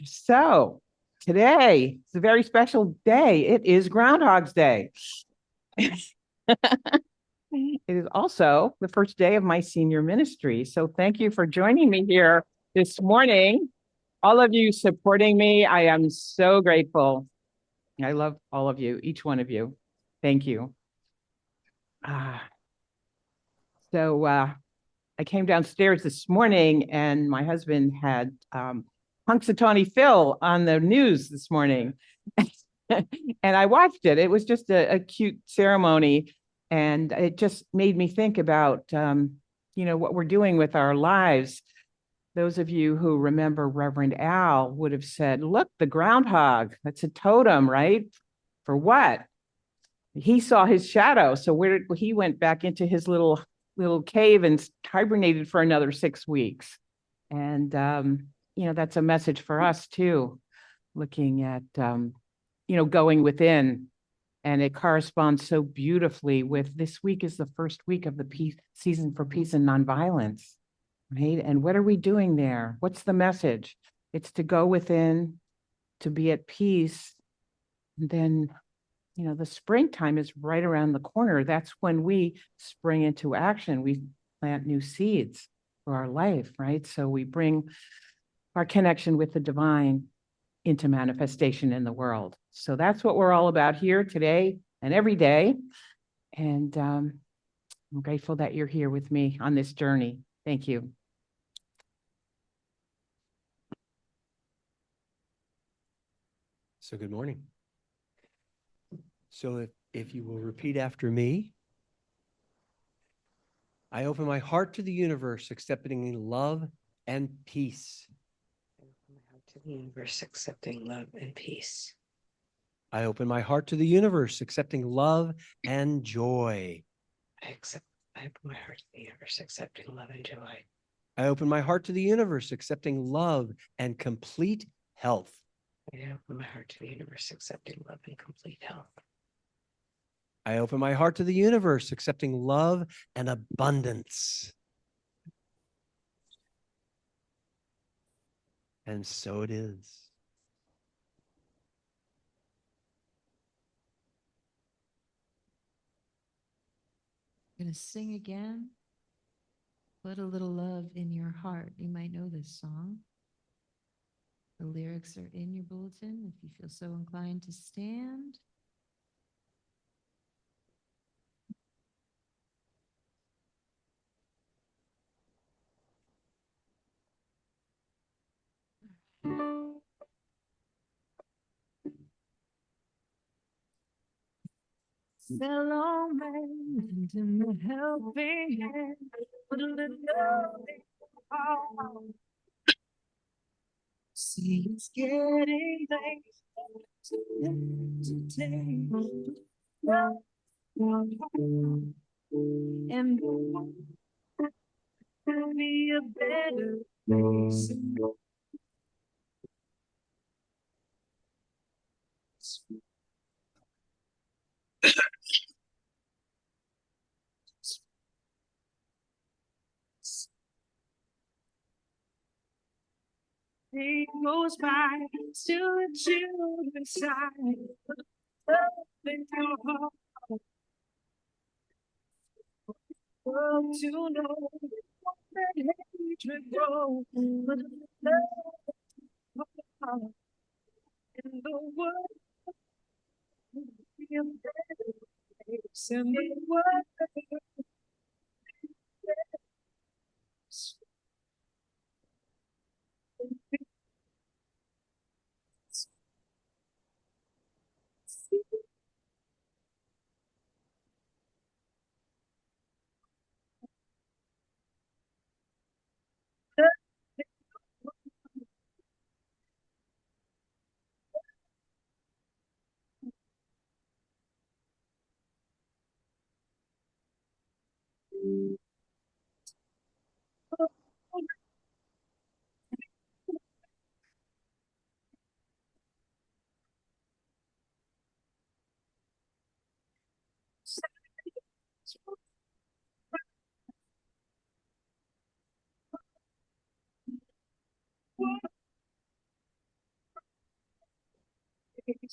So today is a very special day. It is Groundhog's Day. It is also the first day of my senior ministry. So thank you for joining me here this morning. All of you supporting me. I am so grateful. I love all of you, each one of you. Thank you. Uh, so I came downstairs this morning and my husband had Punxsutawney Phil on the news this morning. And I watched it. It was just a cute ceremony. And it just made me think about, what we're doing with our lives. Those of you who remember Reverend Al would have said, look, the groundhog, that's a totem, right? For what? He saw his shadow. So he went back into his little cave and hibernated for another 6 weeks. And that's a message for us too, looking at going within. And it corresponds so beautifully with this week is the first week of the peace season for peace and nonviolence, right? And what are we doing there? What's the message? It's to go within, to be at peace. And then the springtime is right around the corner. That's when we spring into action. We plant new seeds for our life, right? So we bring our connection with the divine into manifestation in the world. So that's what we're all about here today and every day. And I'm grateful that you're here with me on this journey. Thank you. So good morning. So if you will repeat after me, I open my heart to the universe, accepting love and peace. I open my heart to the universe, accepting love and peace. I open my heart to the universe, accepting love and joy. I open my heart to the universe, accepting love and joy. I open my heart to the universe, accepting love and complete health. I open my heart to the universe, accepting love and complete health. I open my heart to the universe, accepting love and abundance. And so it is. I'm going to sing again. Put a little love in your heart. You might know this song. The lyrics are in your bulletin if you feel so inclined to stand. Fellow man, in the helping hand, put a little love in your heart. See, it's getting late to entertain. And the world will be a better place. Day goes by, still a chill inside. Love in your heart. World to know that hatred grows, but love in the world will be a better place. In the world,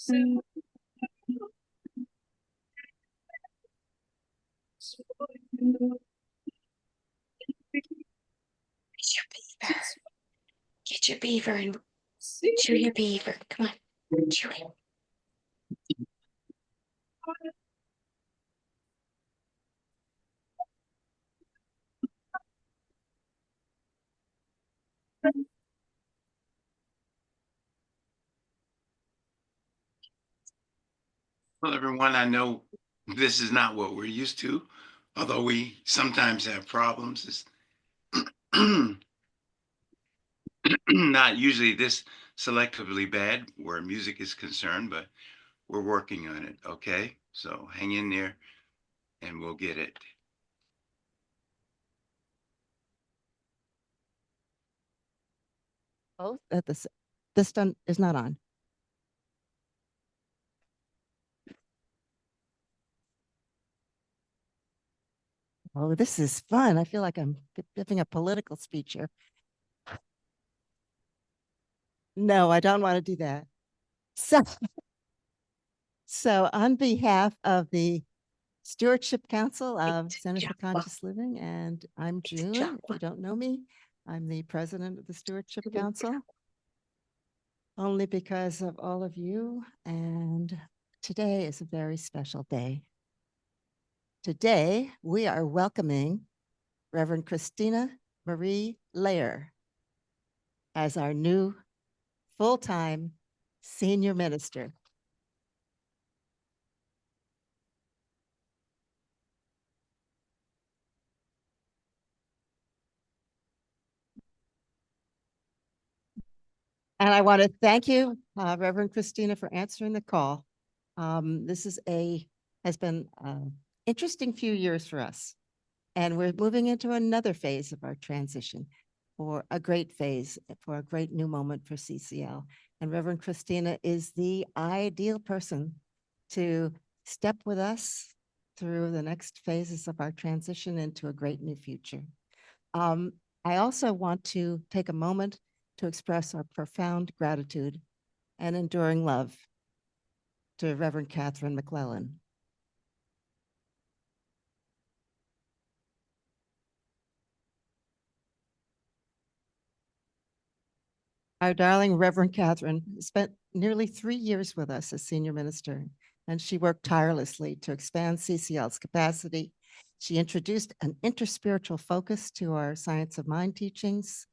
Get your beaver and chew your beaver. Come on, chew it. Well, everyone, I know this is not what we're used to, although we sometimes have problems. It's not usually this selectively bad where music is concerned, but we're working on it. Okay. So hang in there and we'll get it. Both at this one is not on. Oh, this is fun. I feel like I'm giving a political speech here. No, I don't want to do that. So on behalf of the Stewardship Council of Center for Conscious Living, and I'm June, if you don't know me, I'm the president of the Stewardship Council. Only because of all of you, and today is a very special day. Today, we are welcoming Reverend Christina Marie Lair as our new full-time senior minister. And I want to thank you, Reverend Christina, for answering the call. This has been an interesting few years for us. And we're moving into another phase of our transition for a great phase, for a great new moment for CCL. And Reverend Christina is the ideal person to step with us through the next phases of our transition into a great new future. I also want to take a moment to express our profound gratitude and enduring love to Reverend Catherine McClellan. Our darling Reverend Catherine spent nearly 3 years with us as senior minister, and she worked tirelessly to expand CCL's capacity. She introduced an interspiritual focus to our Science of Mind teachings,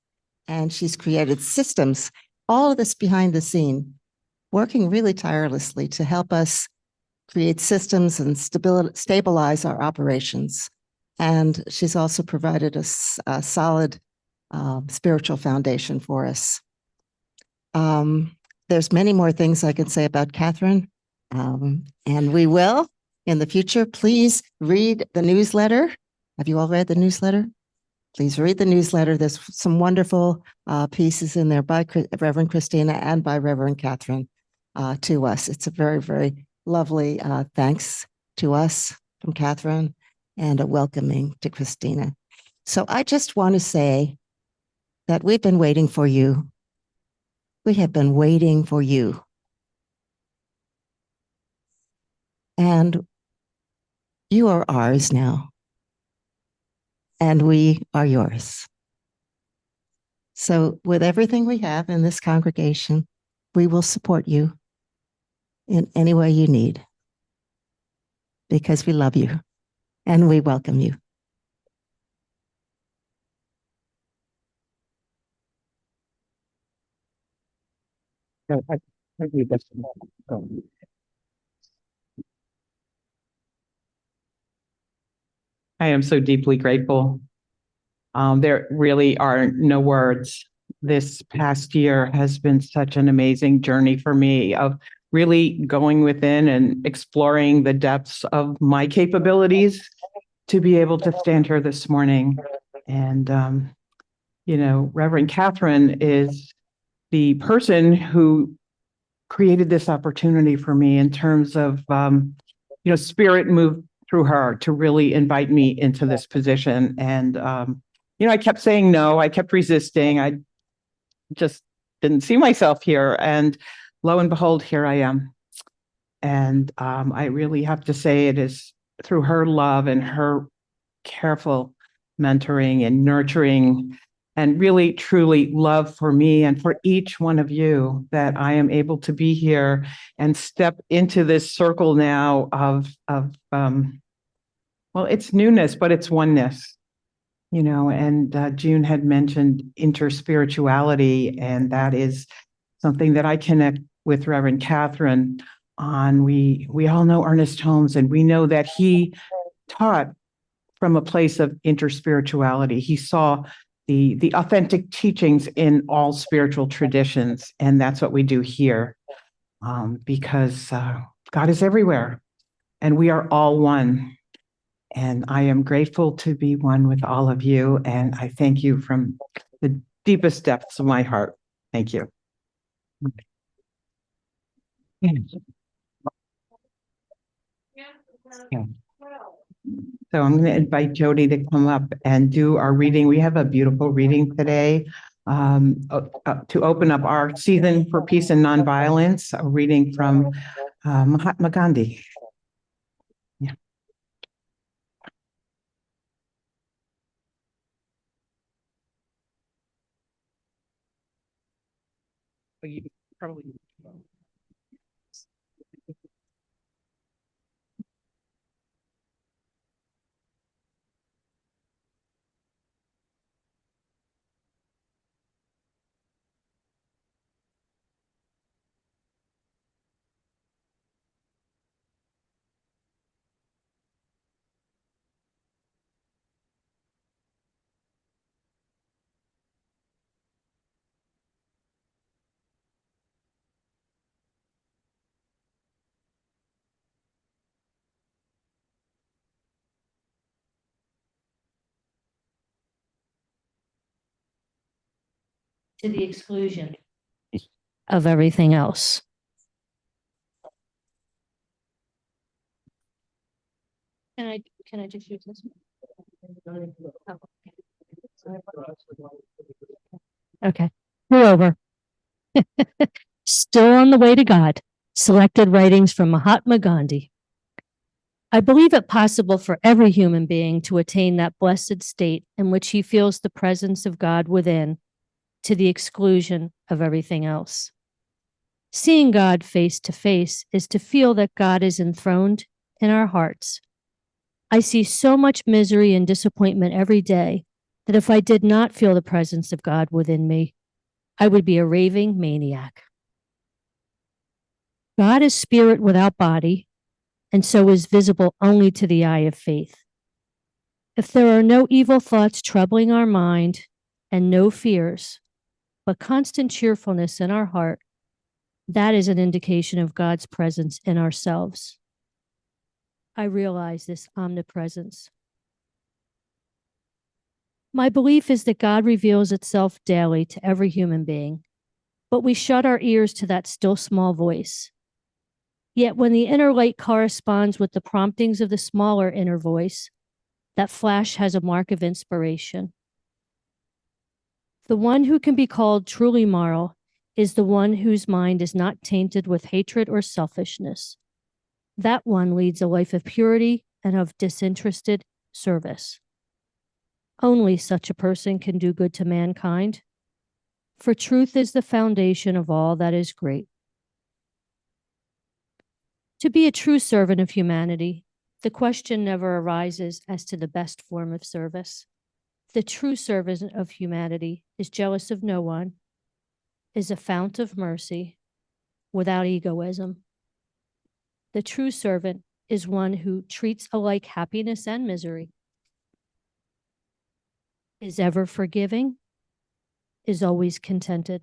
and she's created systems, all of this behind the scene, working really tirelessly to help us create systems and stabilize our operations. And she's also provided us a solid spiritual foundation for us. There's many more things I can say about Catherine, and we will in the future. Please read the newsletter. Have you all read the newsletter? Please read the newsletter. There's some wonderful pieces in there by Reverend Christina and by Reverend Catherine to us. It's a very, very lovely thanks to us from Catherine and a welcoming to Christina. So I just want to say that we've been waiting for you. We have been waiting for you. And you are ours now. And we are yours. So with everything we have in this congregation, we will support you in any way you need because we love you and we welcome you. I am so deeply grateful. There really are no words. This past year has been such an amazing journey for me of really going within and exploring the depths of my capabilities to be able to stand here this morning. And, Reverend Catherine is the person who created this opportunity for me in terms of, spirit moved through her to really invite me into this position. And, I kept saying no, I kept resisting. I just didn't see myself here. And lo and behold, here I am. And I really have to say it is through her love and her careful mentoring and nurturing and really truly love for me and for each one of you that I am able to be here and step into this circle now of well, it's newness, but it's oneness, you know, and June had mentioned interspirituality, and that is something that I connect with Reverend Catherine on. We all know Ernest Holmes, and we know that he taught from a place of interspirituality. He saw the authentic teachings in all spiritual traditions, and that's what we do here, because God is everywhere, and we are all one. And I am grateful to be one with all of you, and I thank you from the deepest depths of my heart. Thank you. Yeah. So I'm going to invite Jody to come up and do our reading. We have a beautiful reading today to open up our season for peace and nonviolence, a reading from Mahatma Gandhi. Yeah. You probably. To the exclusion of everything else. Can I just use this one? Okay. We're over. Still on the way to God. Selected writings from Mahatma Gandhi. I believe it possible for every human being to attain that blessed state in which he feels the presence of God within, to the exclusion of everything else. Seeing God face to face is to feel that God is enthroned in our hearts. I see so much misery and disappointment every day that if I did not feel the presence of God within me, I would be a raving maniac. God is spirit without body, and so is visible only to the eye of faith. If there are no evil thoughts troubling our mind and no fears, but constant cheerfulness in our heart, that is an indication of God's presence in ourselves. I realize this omnipresence. My belief is that God reveals itself daily to every human being, but we shut our ears to that still small voice. Yet when the inner light corresponds with the promptings of the smaller inner voice, that flash has a mark of inspiration. The one who can be called truly moral is the one whose mind is not tainted with hatred or selfishness. That one leads a life of purity and of disinterested service. Only such a person can do good to mankind, for truth is the foundation of all that is great. To be a true servant of humanity, the question never arises as to the best form of service. The true servant of humanity is jealous of no one, is a fount of mercy, without egoism. The true servant is one who treats alike happiness and misery, is ever forgiving, is always contented,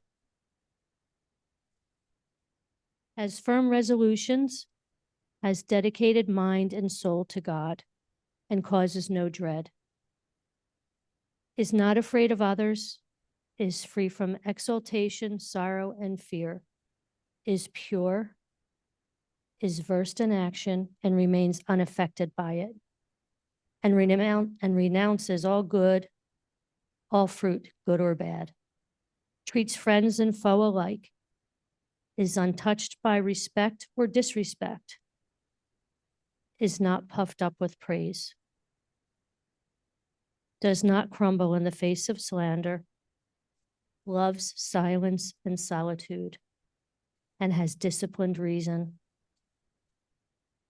has firm resolutions, has dedicated mind and soul to God, and causes no dread, is not afraid of others, is free from exaltation, sorrow, and fear, is pure, is versed in action, and remains unaffected by it, and renounces all good, all fruit, good or bad, treats friends and foe alike, is untouched by respect or disrespect, is not puffed up with praise, does not crumble in the face of slander, loves silence and solitude, and has disciplined reason.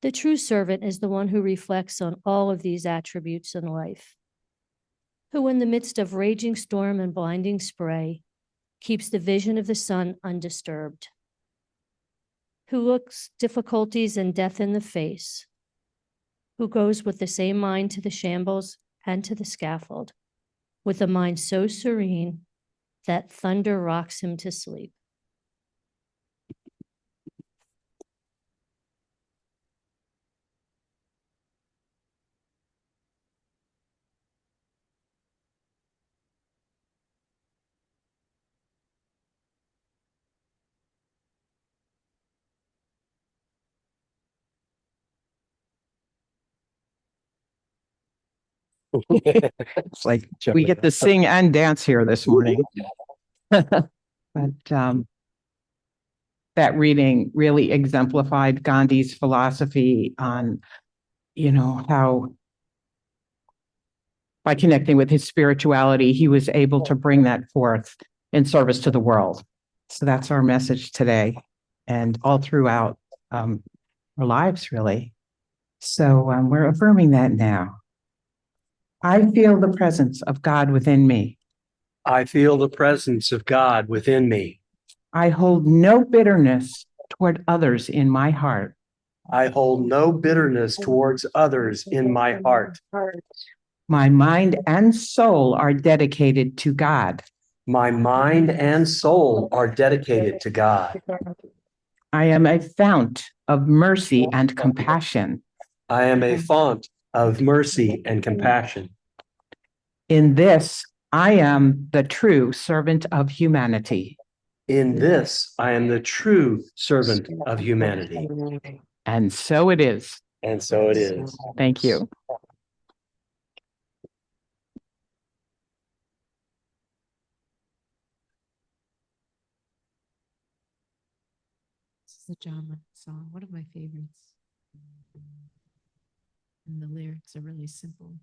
The true servant is the one who reflects on all of these attributes in life, who in the midst of raging storm and blinding spray keeps the vision of the sun undisturbed, who looks difficulties and death in the face, who goes with the same mind to the shambles and to the scaffold, with a mind so serene that thunder rocks him to sleep. It's like we get to sing and dance here this morning. But that reading really exemplified Gandhi's philosophy on, how by connecting with his spirituality, he was able to bring that forth in service to the world. So that's our message today and all throughout our lives, really. So we're affirming that now. I feel the presence of God within me. I feel the presence of God within me. I hold no bitterness toward others in my heart. I hold no bitterness towards others in my heart. My mind and soul are dedicated to God. My mind and soul are dedicated to God. I am a fount of mercy and compassion. I am a font of mercy and compassion. In this, I am the true servant of humanity. In this, I am the true servant of humanity. And so it is. And so it is. Thank you. This is a John Lennon song, one of my favorites. And the lyrics are really simple.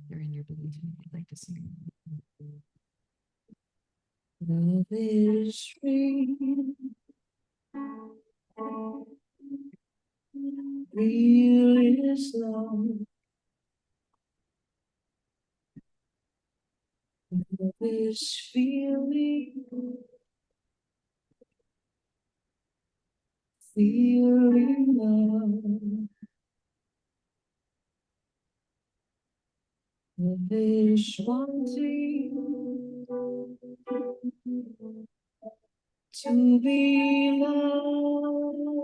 They're in your bulletin if you'd like to sing. Love is free. Real is love. Love is feeling. Feeling love. Love is wanting to be loved.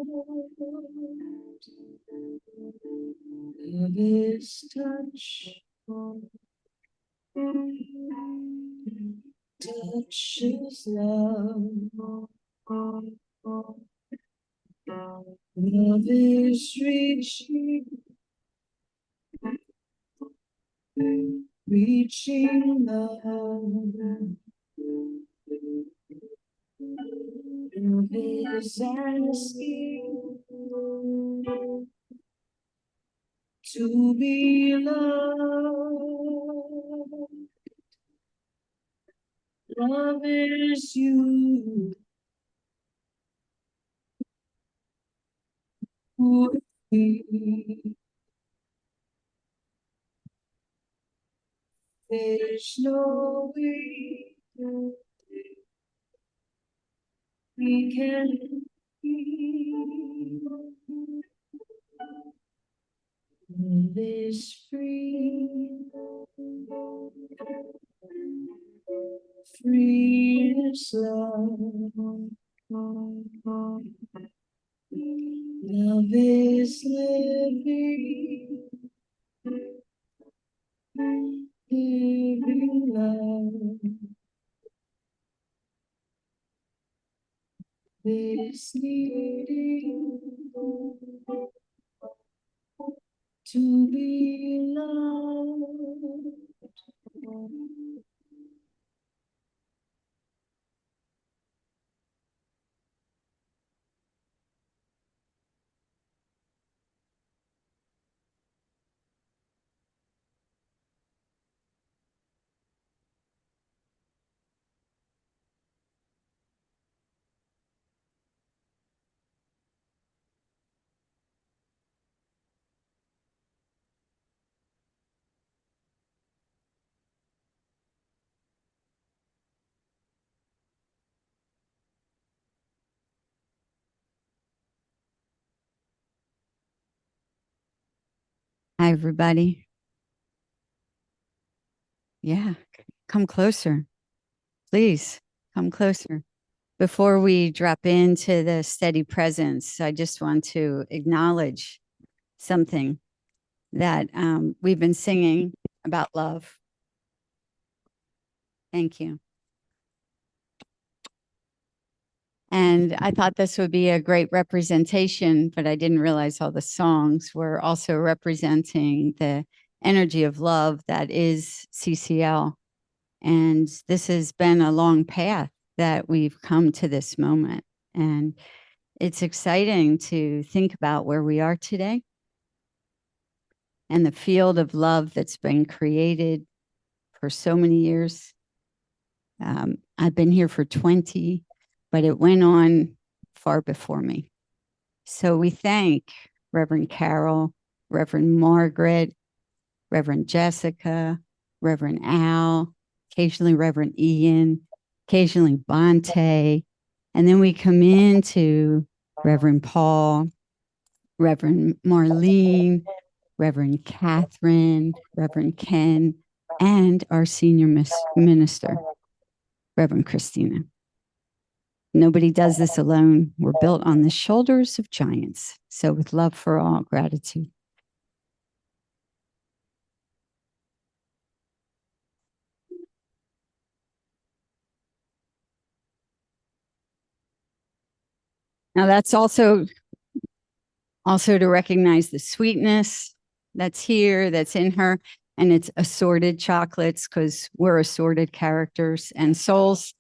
Love is touch. Touch is love. Love is reaching. Reaching love. Love is asking to be loved. Love is you. Who there's no way we can be. Love is free. Free is love. Love is living. Giving love. Is needing to be loved. Hi, everybody. Yeah, come closer. Please come closer. Before we drop into the steady presence, I just want to acknowledge something that we've been singing about love. Thank you. And I thought this would be a great representation, but I didn't realize all the songs were also representing the energy of love that is CCL. And this has been a long path that we've come to this moment. And it's exciting to think about where we are today and the field of love that's been created for so many years. I've been here for 20, but it went on far before me. So we thank Reverend Carol, Reverend Margaret, Reverend Jessica, Reverend Al, occasionally Reverend Ian, occasionally Bonte. And then we come into Reverend Paul, Reverend Marlene, Reverend Catherine, Reverend Ken, and our senior minister, Reverend Christina. Nobody does this alone. We're built on the shoulders of giants. So with love for all, gratitude. Now that's also to recognize the sweetness that's here, that's in her, and it's assorted chocolates because we're assorted characters and souls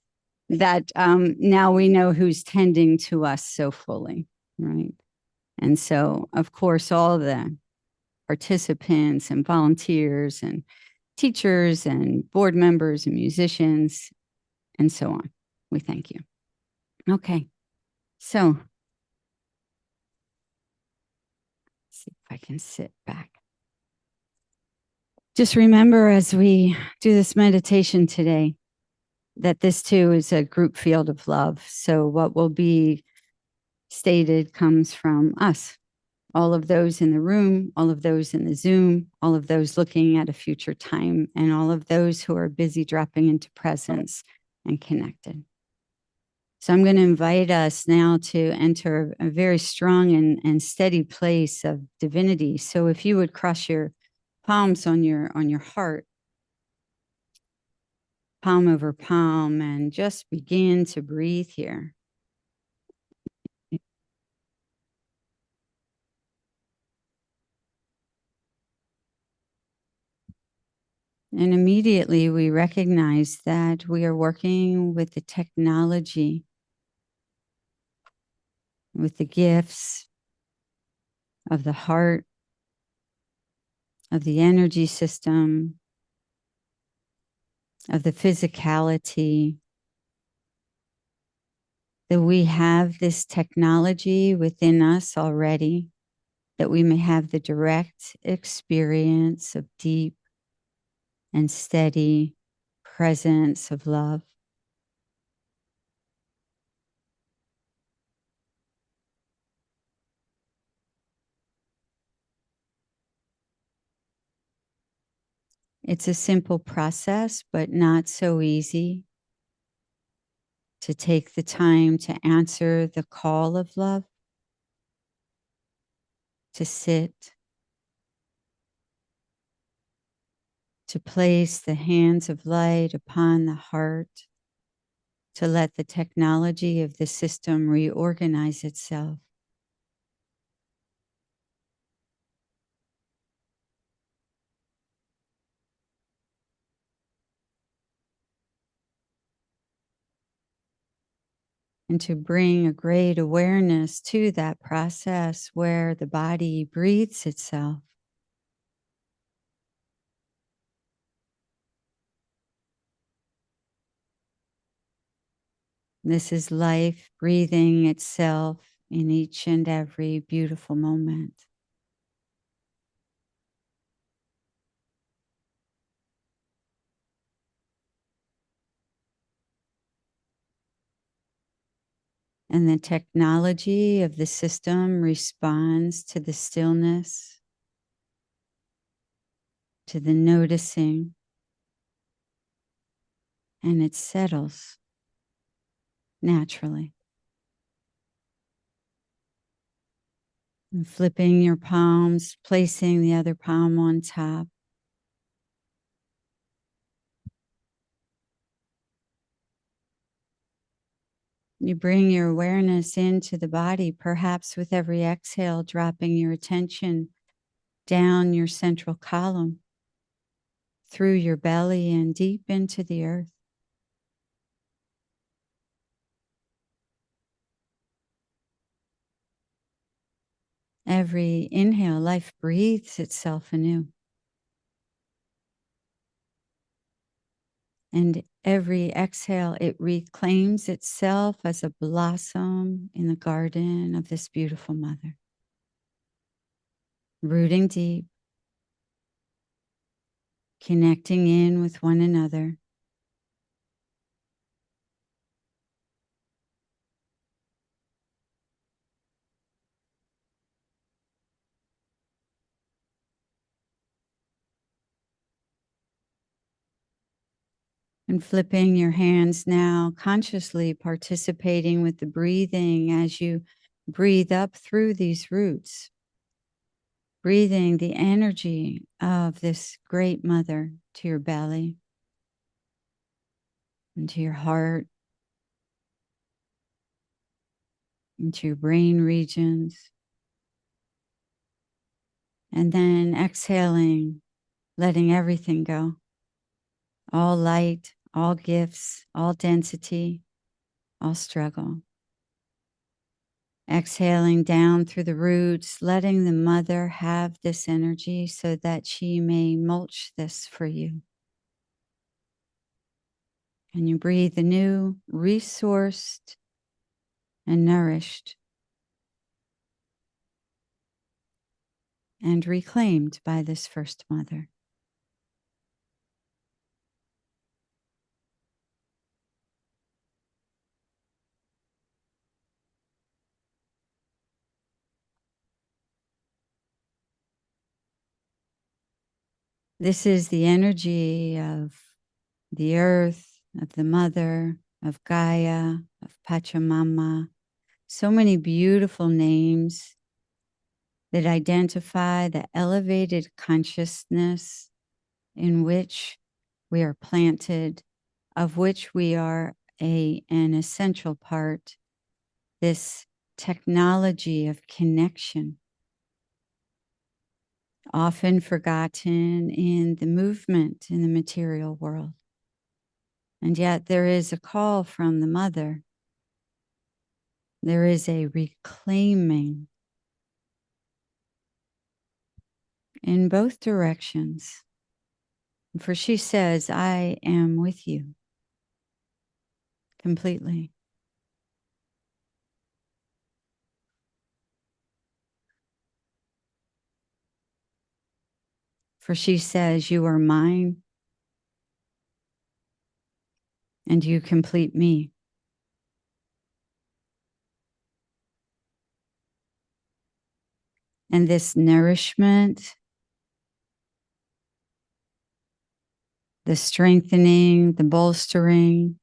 that now we know who's tending to us so fully, right? And so, of course, all the participants and volunteers and teachers and board members and musicians and so on, we thank you. Okay, so see if I can sit back. Just remember as we do this meditation today that this too is a group field of love. So what will be stated comes from us, all of those in the room, all of those in the Zoom, all of those looking at a future time, and all of those who are busy dropping into presence and connected. So I'm going to invite us now to enter a very strong and steady place of divinity. So if you would cross your palms on your heart, palm over palm, and just begin to breathe here. And immediately we recognize that we are working with the technology, with the gifts of the heart, of the energy system, of the physicality, that we have this technology within us already, that we may have the direct experience of deep and steady presence of love. It's a simple process, but not so easy to take the time to answer the call of love, to sit, to place the hands of light upon the heart, to let the technology of the system reorganize itself. And to bring a great awareness to that process where the body breathes itself. This is life breathing itself in each and every beautiful moment. And the technology of the system responds to the stillness to the noticing, and it settles naturally. And flipping your palms, placing the other palm on top. You bring your awareness into the body, perhaps with every exhale, dropping your attention down your central column, through your belly and deep into the earth. Every inhale, life breathes itself anew. And every exhale, it reclaims itself as a blossom in the garden of this beautiful mother. Rooting deep, connecting in with one another. And flipping your hands now, consciously participating with the breathing as you breathe up through these roots. Breathing the energy of this great mother to your belly, into your heart, into your brain regions. And then exhaling, letting everything go. All light, all gifts, all density, all struggle. Exhaling down through the roots, letting the mother have this energy so that she may mulch this for you. And you breathe anew, resourced and nourished and reclaimed by this first mother. This is the energy of the earth, of the mother, of Gaia, of Pachamama. So many beautiful names that identify the elevated consciousness in which we are planted, of which we are an essential part, this technology of connection, often forgotten in the movement in the material world. And yet there is a call from the mother. There is a reclaiming in both directions. For she says, I am with you completely. For she says, you are mine and you complete me. And this nourishment, the strengthening, the bolstering,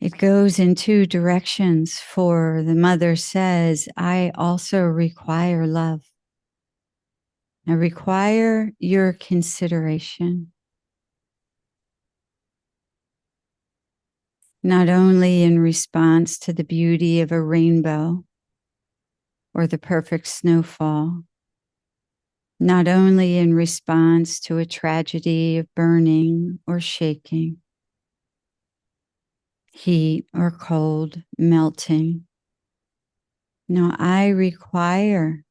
it goes in two directions. For the mother says, I also require love. I require your consideration. Not only in response to the beauty of a rainbow or the perfect snowfall, not only in response to a tragedy of burning or shaking, heat or cold, melting. No, I require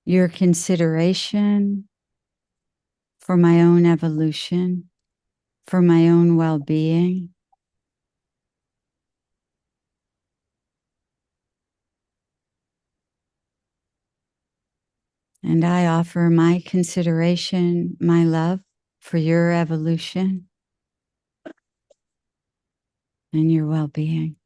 your consideration for my own evolution, for my own well-being. And I offer my consideration, my love for your evolution and your well-being.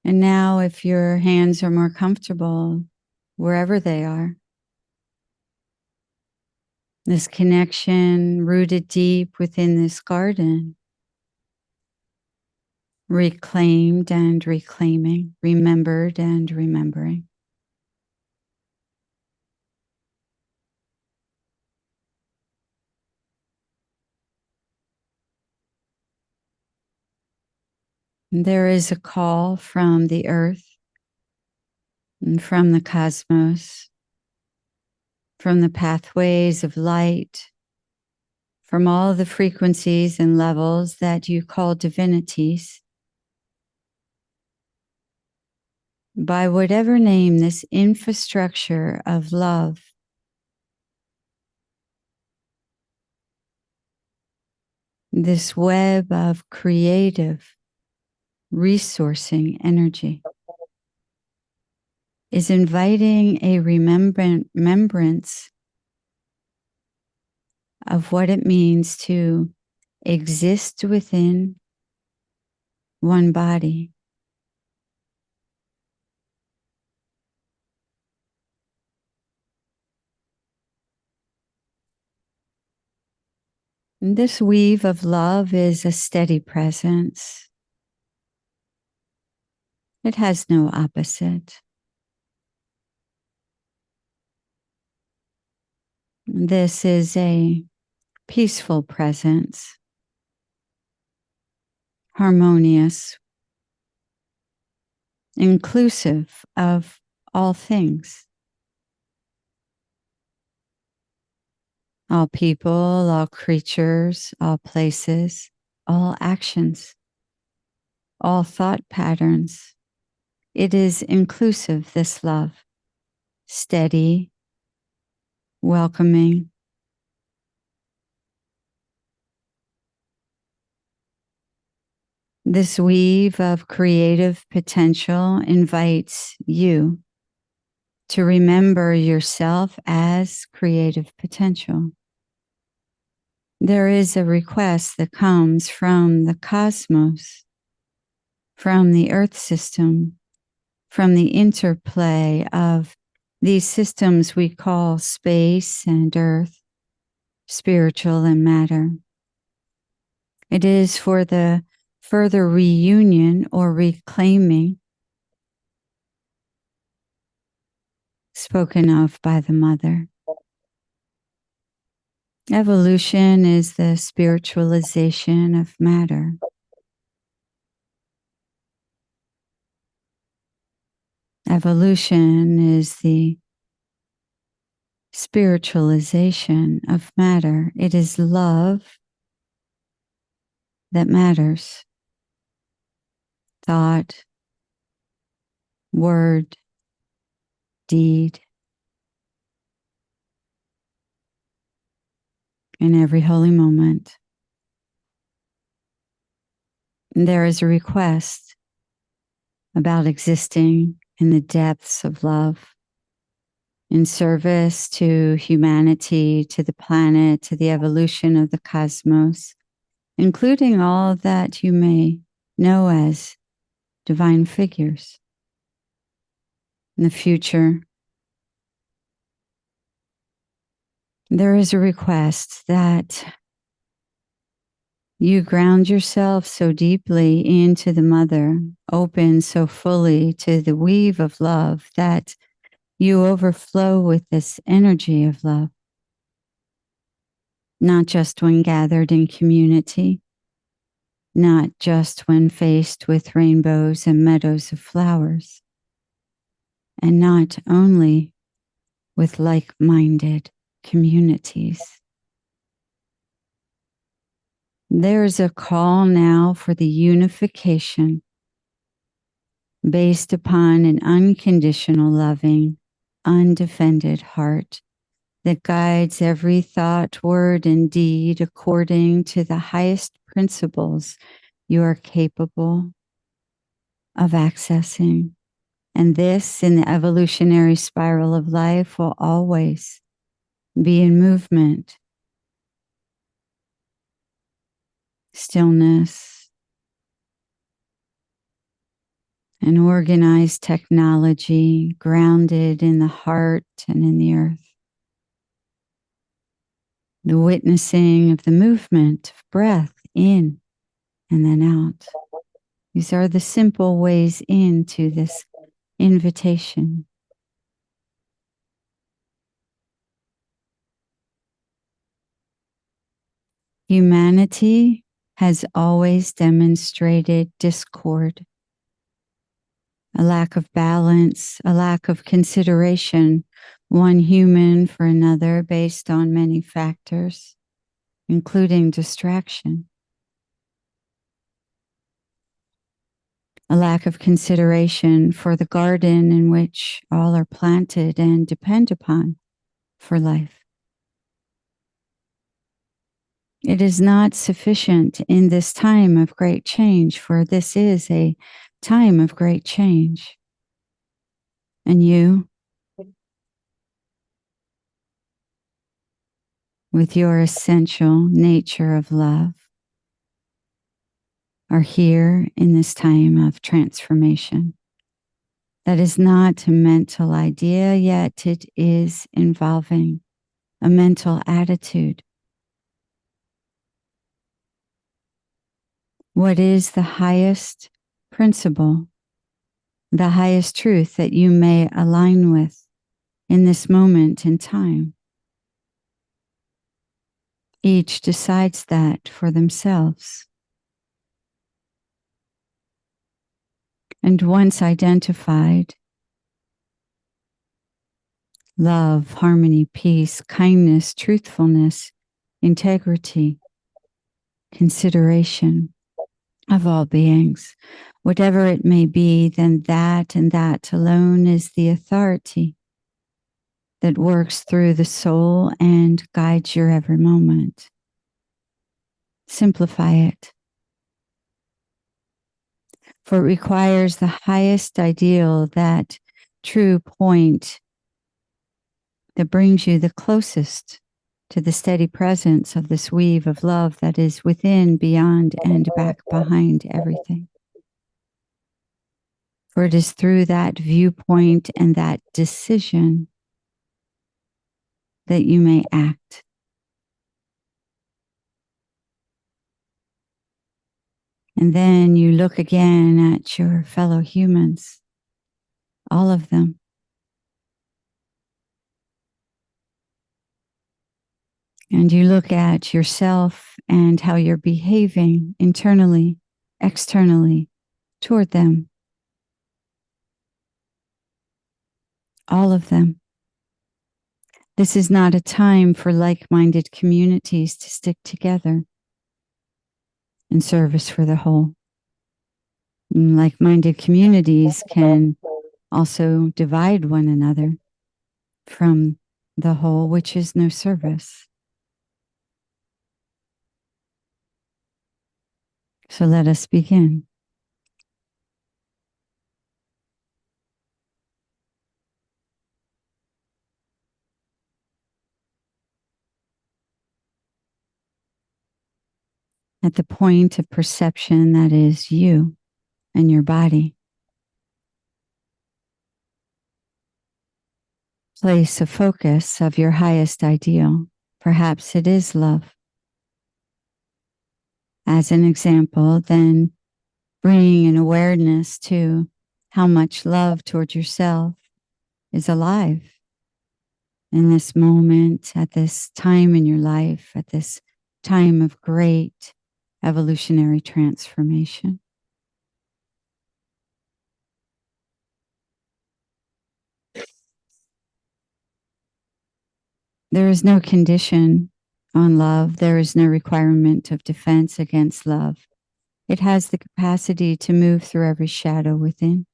And now, if your hands are more comfortable, wherever they are, this connection rooted deep within this garden, reclaimed and reclaiming, remembered and remembering. There is a call from the earth and from the cosmos, from the pathways of light, from all the frequencies and levels that you call divinities. By whatever name, this infrastructure of love this web of creative resourcing energy is inviting a remembrance of what it means to exist within one body. And this weave of love is a steady presence. It has no opposite. This is a peaceful presence, harmonious, inclusive of all things, all people, all creatures, all places, all actions, all thought patterns. It is inclusive, this love, steady, welcoming. This weave of creative potential invites you to remember yourself as creative potential. There is a request that comes from the cosmos, from the earth system, from the interplay of these systems we call space and earth, spiritual and matter. It is for the further reunion or reclaiming spoken of by the mother. Evolution is the spiritualization of matter. Evolution is the spiritualization of matter. It is love that matters. Thought, word, deed. In every holy moment, there is a request about existing in the depths of love, in service to humanity, to the planet, to the evolution of the cosmos, including all that you may know as divine figures. In the future, there is a request that you ground yourself so deeply into the mother, open so fully to the weave of love that you overflow with this energy of love, not just when gathered in community, not just when faced with rainbows and meadows of flowers, and not only with like-minded communities. There's a call now for the unification based upon an unconditional, loving, undefended heart that guides every thought, word, and deed according to the highest principles you are capable of accessing. And this, in the evolutionary spiral of life, will always be in movement, stillness, an organized technology grounded in the heart and in the earth. The witnessing of the movement of breath in and then out. These are the simple ways into this invitation. Humanity has always demonstrated discord, a lack of balance, a lack of consideration, one human for another based on many factors, including distraction. A lack of consideration for the garden in which all are planted and depend upon for life. It is not sufficient in this time of great change, for this is a time of great change. And you, with your essential nature of love, are here in this time of transformation. That is not a mental idea, yet it is involving a mental attitude. What is the highest principle, the highest truth that you may align with in this moment in time? Each decides that for themselves. And once identified, love, harmony, peace, kindness, truthfulness, integrity, consideration of all beings, whatever it may be, then that and that alone is the authority that works through the soul and guides your every moment. Simplify it. For it requires the highest ideal, that true point that brings you the closest to the steady presence of this weave of love that is within, beyond, and back behind everything. For it is through that viewpoint and that decision that you may act. And then you look again at your fellow humans, all of them. And you look at yourself and how you're behaving internally, externally, toward them. All of them. This is not a time for like-minded communities to stick together in service for the whole. Like-minded communities can also divide one another from the whole, which is no service. So let us begin. At the point of perception that is you and your body, place a focus of your highest ideal. Perhaps it is love. As an example, then bringing an awareness to how much love toward yourself is alive in this moment, at this time in your life, at this time of great evolutionary transformation. There is no condition on love. There is no requirement of defense against love. It has the capacity to move through every shadow within,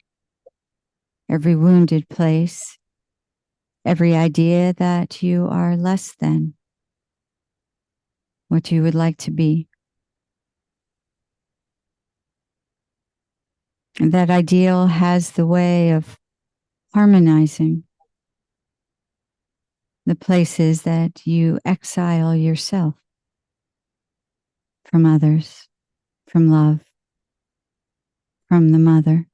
every wounded place, every idea that you are less than what you would like to be. And that ideal has the way of harmonizing the places that you exile yourself from others, from love, from the mother.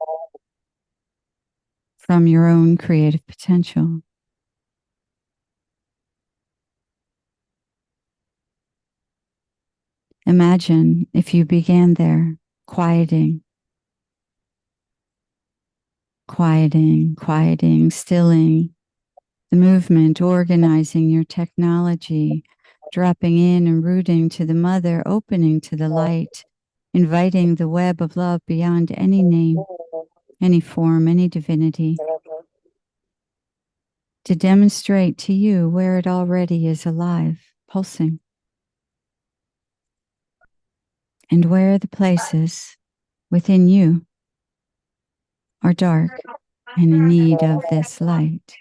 from your own creative potential. Imagine if you began there, quieting, stilling the movement, organizing your technology, dropping in and rooting to the mother, opening to the light, inviting the web of love beyond any name, any form, any divinity, to demonstrate to you where it already is alive, pulsing, and where the places within you are dark and in need of this light.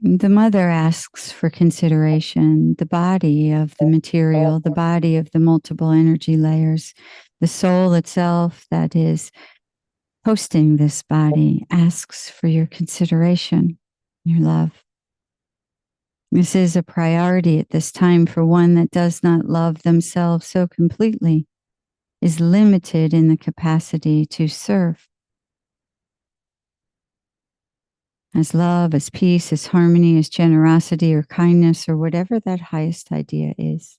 The mother asks for consideration, the body of the material, the body of the multiple energy layers, the soul itself that is hosting this body asks for your consideration, your love. This is a priority at this time for one that does not love themselves so completely, is limited in the capacity to serve. As love, as peace, as harmony, as generosity or kindness or whatever that highest idea is.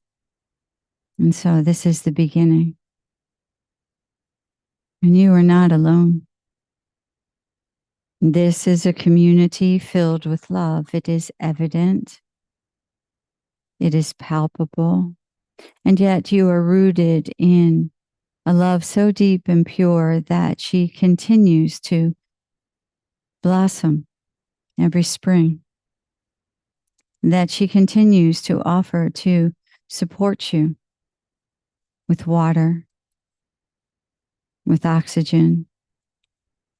And so this is the beginning. And you are not alone. This is a community filled with love. It is evident. It is palpable. And yet you are rooted in a love so deep and pure that she continues to blossom every spring, that she continues to offer to support you with water, with oxygen,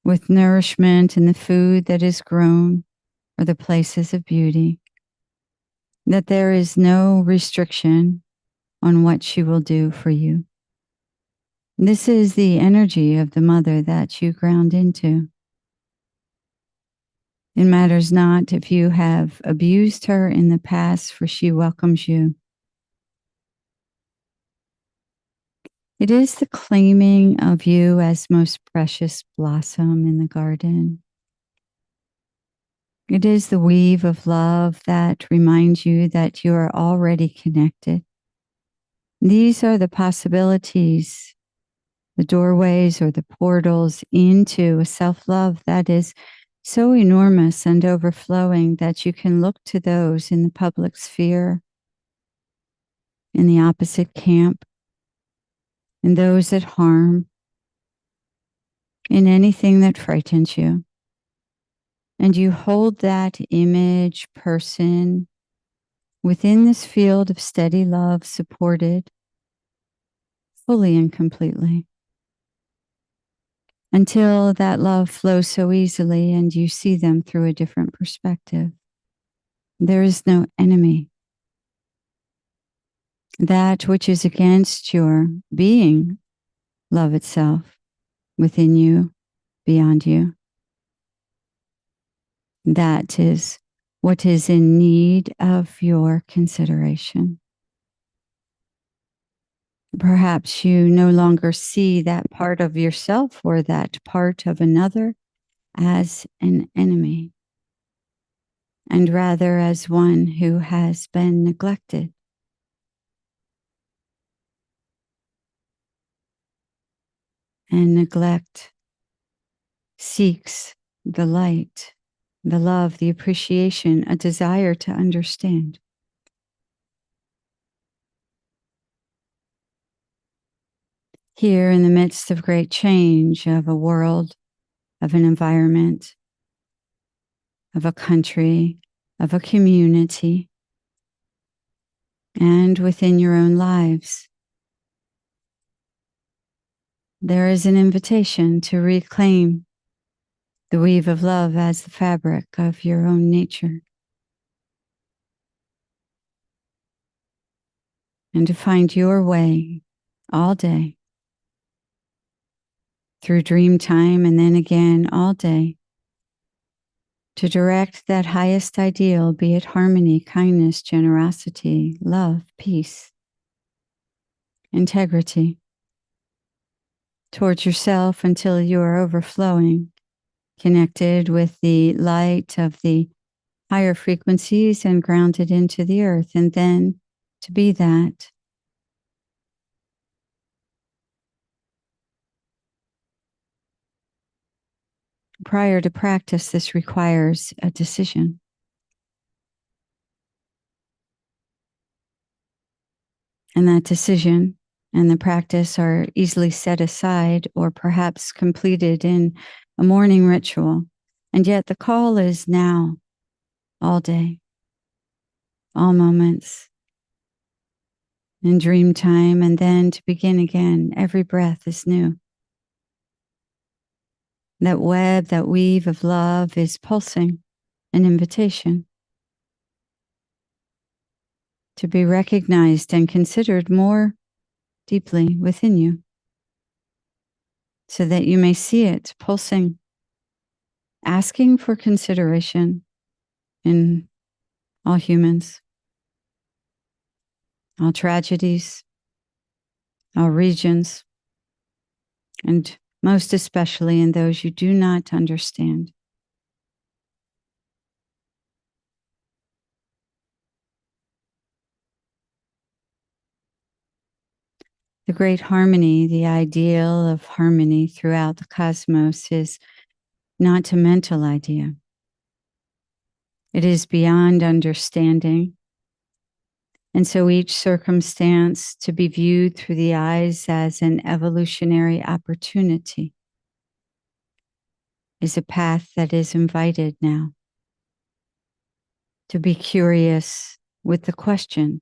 with nourishment in the food that is grown or the places of beauty, that there is no restriction on what she will do for you. This is the energy of the mother that you ground into. It matters not if you have abused her in the past, for she welcomes you. It is the claiming of you as most precious blossom in the garden. It is the weave of love that reminds you that you are already connected. These are the possibilities, the doorways or the portals into a self-love that is so enormous and overflowing that you can look to those in the public sphere, in the opposite camp, in those that harm, in anything that frightens you. And you hold that image, person, within this field of steady love, supported fully and completely, until that love flows so easily and you see them through a different perspective. There is no enemy. That which is against your being, love itself, within you, beyond you. That is what is in need of your consideration. Perhaps you no longer see that part of yourself or that part of another as an enemy, and rather as one who has been neglected. And neglect seeks the light, the love, the appreciation, a desire to understand. Here in the midst of great change of a world, of an environment, of a country, of a community, and within your own lives, there is an invitation to reclaim the weave of love as the fabric of your own nature, and to find your way all day, through dream time and then again all day, to direct that highest ideal, be it harmony, kindness, generosity, love, peace, integrity, towards yourself until you are overflowing, connected with the light of the higher frequencies and grounded into the earth. And then to be that, prior to practice, this requires a decision. And that decision and the practice are easily set aside or perhaps completed in a morning ritual. And yet the call is now, all day, all moments, in dream time, and then to begin again. Every breath is new. That web, that weave of love is pulsing, an invitation to be recognized and considered more deeply within you, so that you may see it pulsing, asking for consideration in all humans, all tragedies, all regions, and most especially in those you do not understand. The great harmony, the ideal of harmony throughout the cosmos is not a mental idea. It is beyond understanding. And so each circumstance to be viewed through the eyes as an evolutionary opportunity is a path that is invited now. To be curious with the question,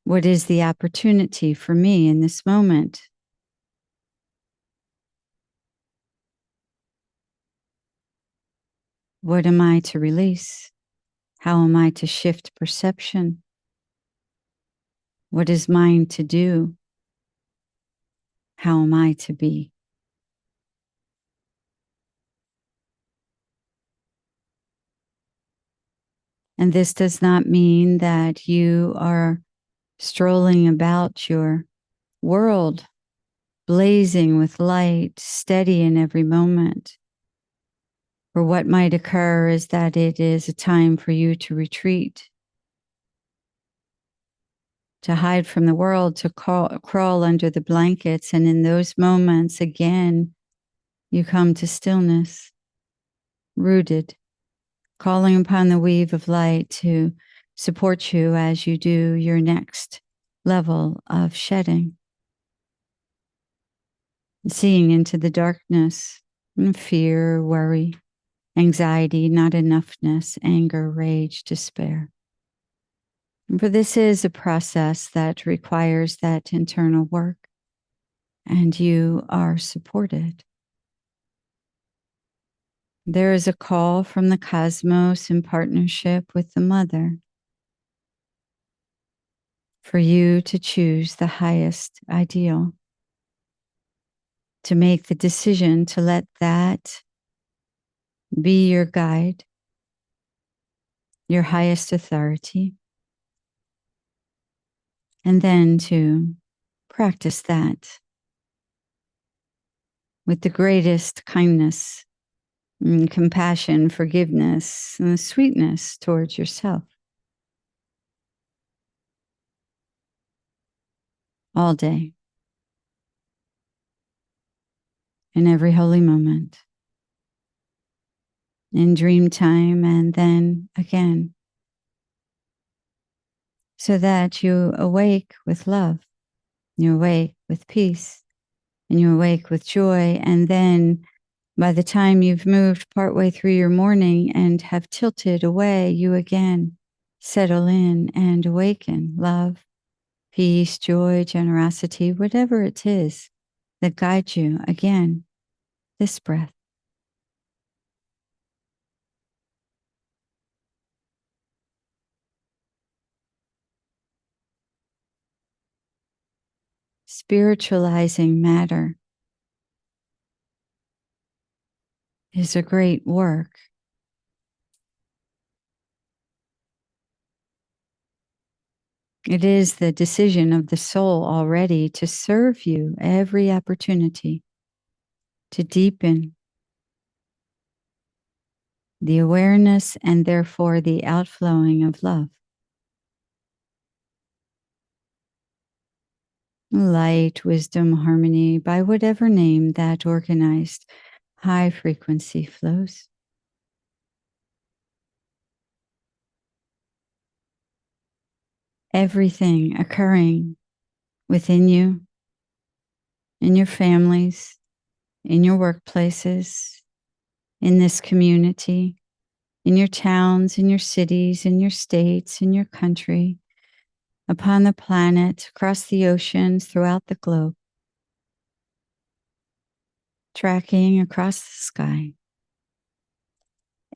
what is the opportunity for me in this moment? What am I to release? How am I to shift perception? What is mine to do? How am I to be? And this does not mean that you are strolling about your world, blazing with light, steady in every moment. For what might occur is that it is a time for you to retreat, to hide from the world, to crawl under the blankets. And in those moments, again, you come to stillness, rooted, calling upon the weave of light to support you as you do your next level of shedding. Seeing into the darkness, fear, worry, anxiety, not enoughness, anger, rage, despair. For this is a process that requires that internal work, and you are supported. There is a call from the cosmos in partnership with the Mother for you to choose the highest ideal, to make the decision to let that be your guide, your highest authority, and then to practice that with the greatest kindness and compassion, forgiveness, and sweetness towards yourself. All day, in every holy moment, in dream time, and then again, so that you awake with love, you awake with peace, and you awake with joy. And then by the time you've moved partway through your morning and have tilted away, you again settle in and awaken love, peace, joy, generosity, whatever it is that guides you. Again, this breath. Spiritualizing matter is a great work. It is the decision of the soul already to serve you every opportunity to deepen the awareness and therefore the outflowing of love. Light, wisdom, harmony, by whatever name that organized high frequency flows. Everything occurring within you, in your families, in your workplaces, in this community, in your towns, in your cities, in your states, in your country, upon the planet, across the oceans, throughout the globe, tracking across the sky.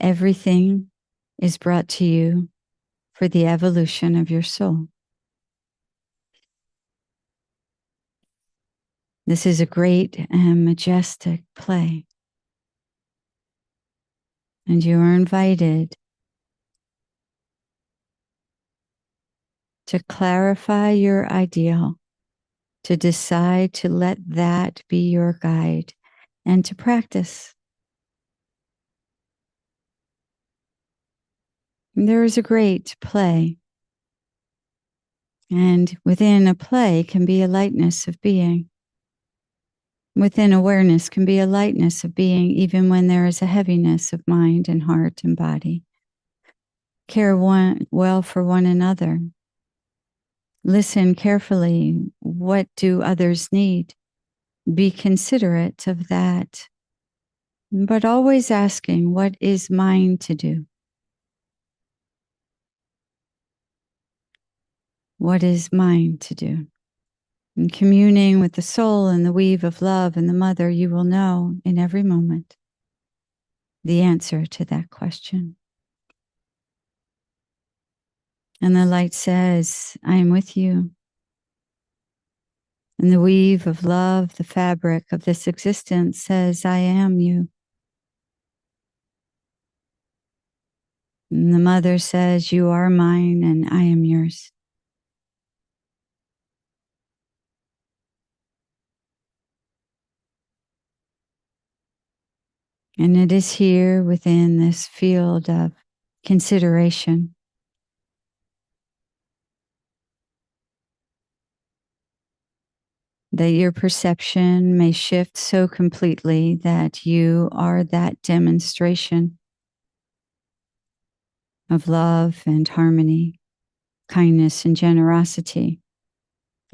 Everything is brought to you for the evolution of your soul. This is a great and majestic play. And you are invited to clarify your ideal, to decide to let that be your guide, and to practice. There is a great play. And within a play can be a lightness of being. Within awareness can be a lightness of being, even when there is a heaviness of mind and heart and body. Care well for one another. Listen carefully. What do others need? Be considerate of that. But always asking, what is mine to do? What is mine to do? In communing with the soul and the weave of love and the mother, you will know in every moment the answer to that question. And the light says, I am with you. And the weave of love, the fabric of this existence says, I am you. And the mother says, you are mine and I am yours. And it is here within this field of consideration that your perception may shift so completely that you are that demonstration of love and harmony, kindness and generosity,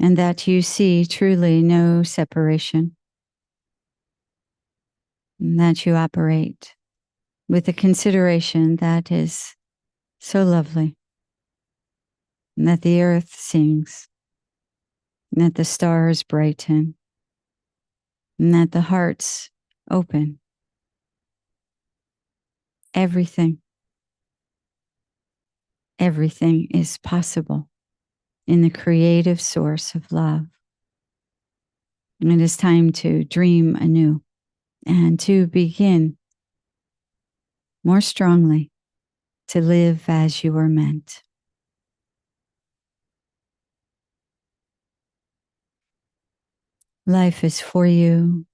and that you see truly no separation, and that you operate with a consideration that is so lovely, and that the earth sings, and that the stars brighten, and that the hearts open. Everything is possible in the creative source of love. And it is time to dream anew and to begin more strongly to live as you were meant. Life is for you,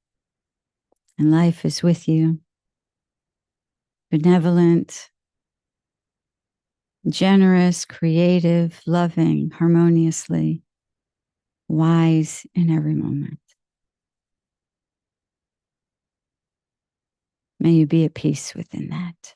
and life is with you. Benevolent, generous, creative, loving, harmoniously, wise in every moment. May you be at peace within that.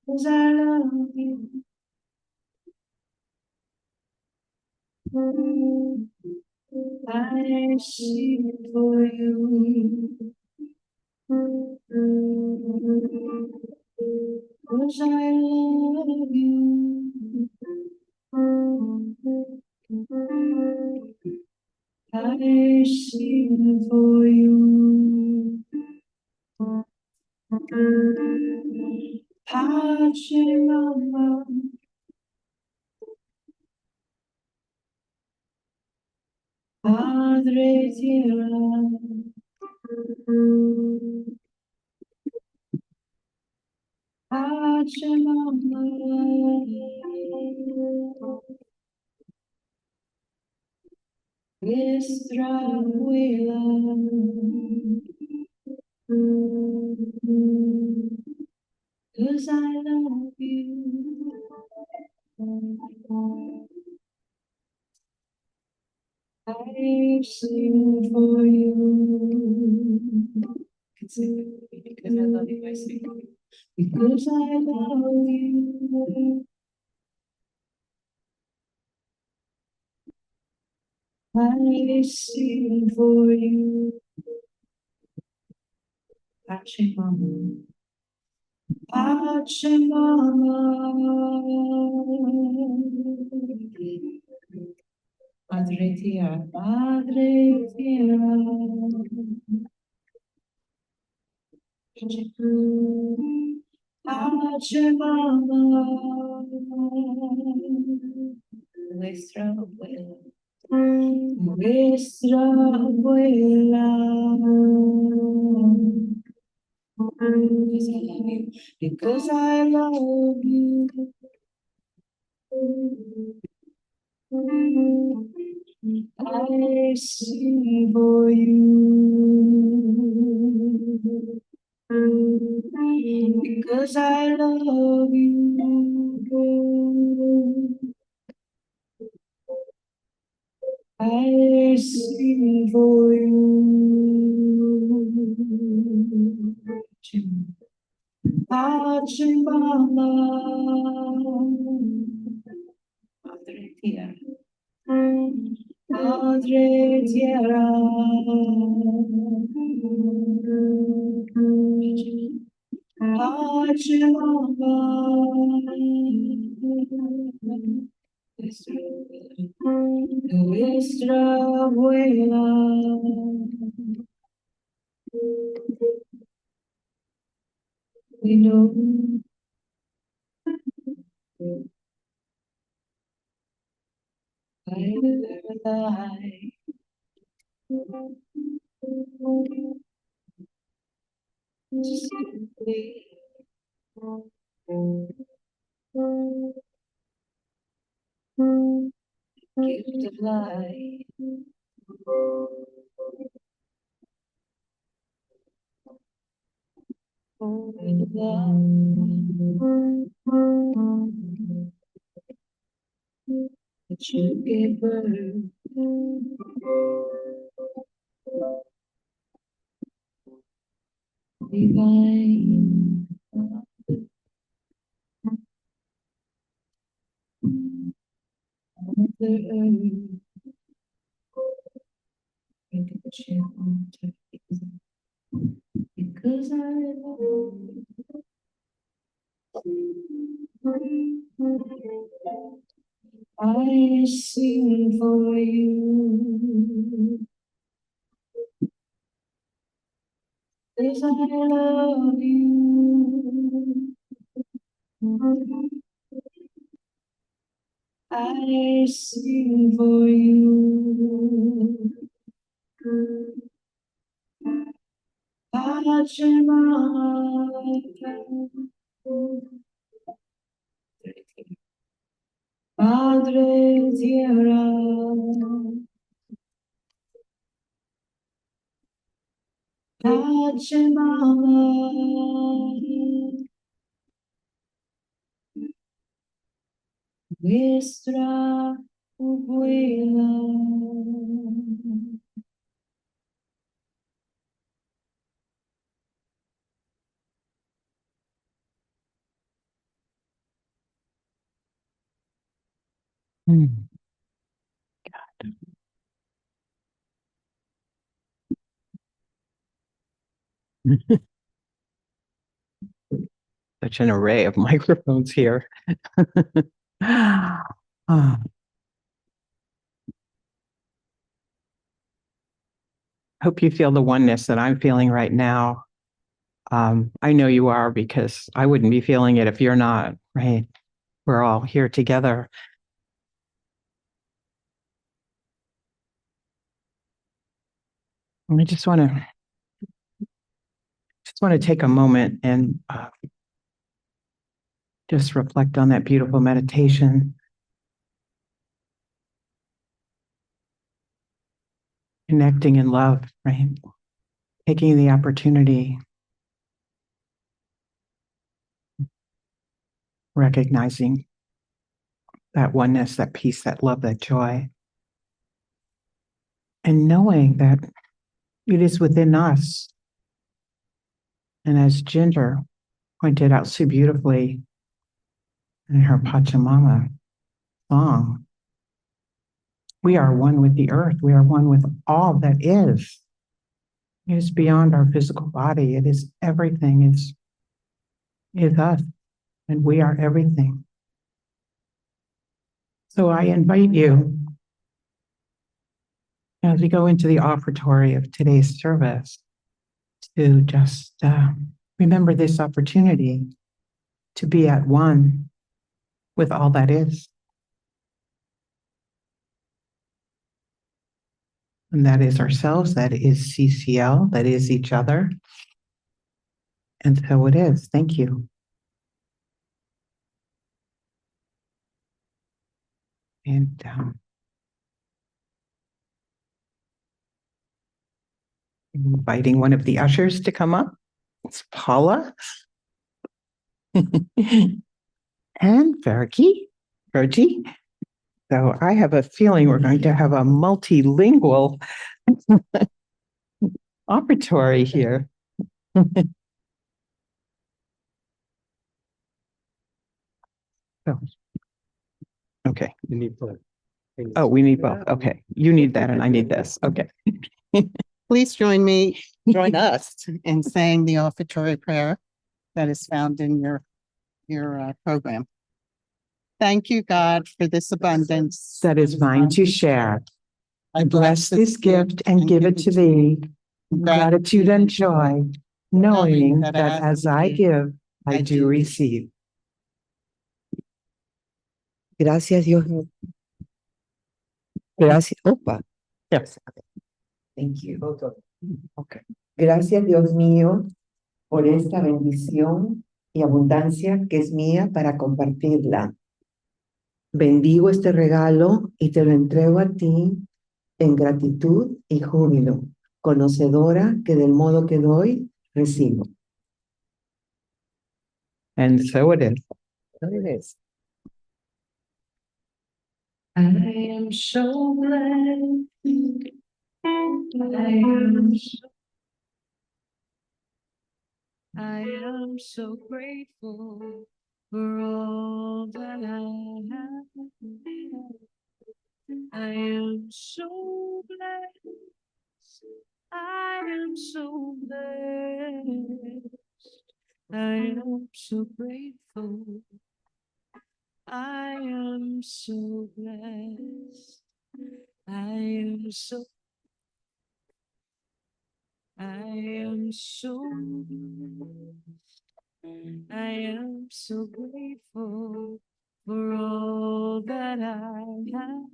'cause I love you. I sing for you. 'Cause I love you. I sing for you. Pace mamma, padre tira. Pace mamma, Vestra Willa. 'Cause I love you. I sing for you. Because I love you, I sing. Because I love you. I sing for you. Pace mama. Pace mama. Madre tierra, madre tierra. Pace mama. Nuestra abuela. Nuestra abuela. Because I love you. I sing for you. Because I love you. I sing for you. Pace mama, madre tierra, madre tierra. Pace mama, nuestra abuela. We know I never lie. Just simply gift of life. And love that you gave birth. Divine Mother Earth, make a shelter because I love you. I sing for you. Because I love you. I sing for you. Padre tierra, Pachamama, nuestra abuela. Hmm. Such an array of microphones here. Ah, hope you feel the oneness that I'm feeling right now. I know you are because I wouldn't be feeling it if you're not, right? We're all here together. I just want to take a moment and just reflect on that beautiful meditation. Connecting in love, right? Taking the opportunity, recognizing that oneness, that peace, that love, that joy, and knowing that it is within us. And as Ginger pointed out so beautifully in her Pachamama song, we are one with the earth. We are one with all that is. It is beyond our physical body. It is everything. It's us, and we are everything. So I invite you, as we go into the offertory of today's service, to just remember this opportunity to be at one with all that is. And that is ourselves, that is CCL, that is each other. And so it is. Thank you. And inviting one of the ushers to come up. It's Paula. And Fergie. So I have a feeling we're going to have a multilingual offertory here. So, okay. You need both. Oh, we need both. Okay. You need that and I need this. Okay. Please join us in saying the offertory prayer that is found in your program. Thank you, God, for this abundance That is mine to share. I bless this gift and give it to thee. Gratitude and joy, knowing that as I give, I do receive. Gracias, Dios mío. Gracias. Opa. Yes. Thank you. Okay. Gracias, Dios mío, por esta bendición y abundancia que es mía para compartirla. Bendigo este regalo y te lo entrego a ti en gratitud y júbilo, conocedora que del modo que doy, recibo. And so it is. So it is. I am so glad. I am so grateful for all that I have. I am so blessed. I am so blessed. I am so grateful. I am so blessed. I am so blessed. I am so grateful for all that I have.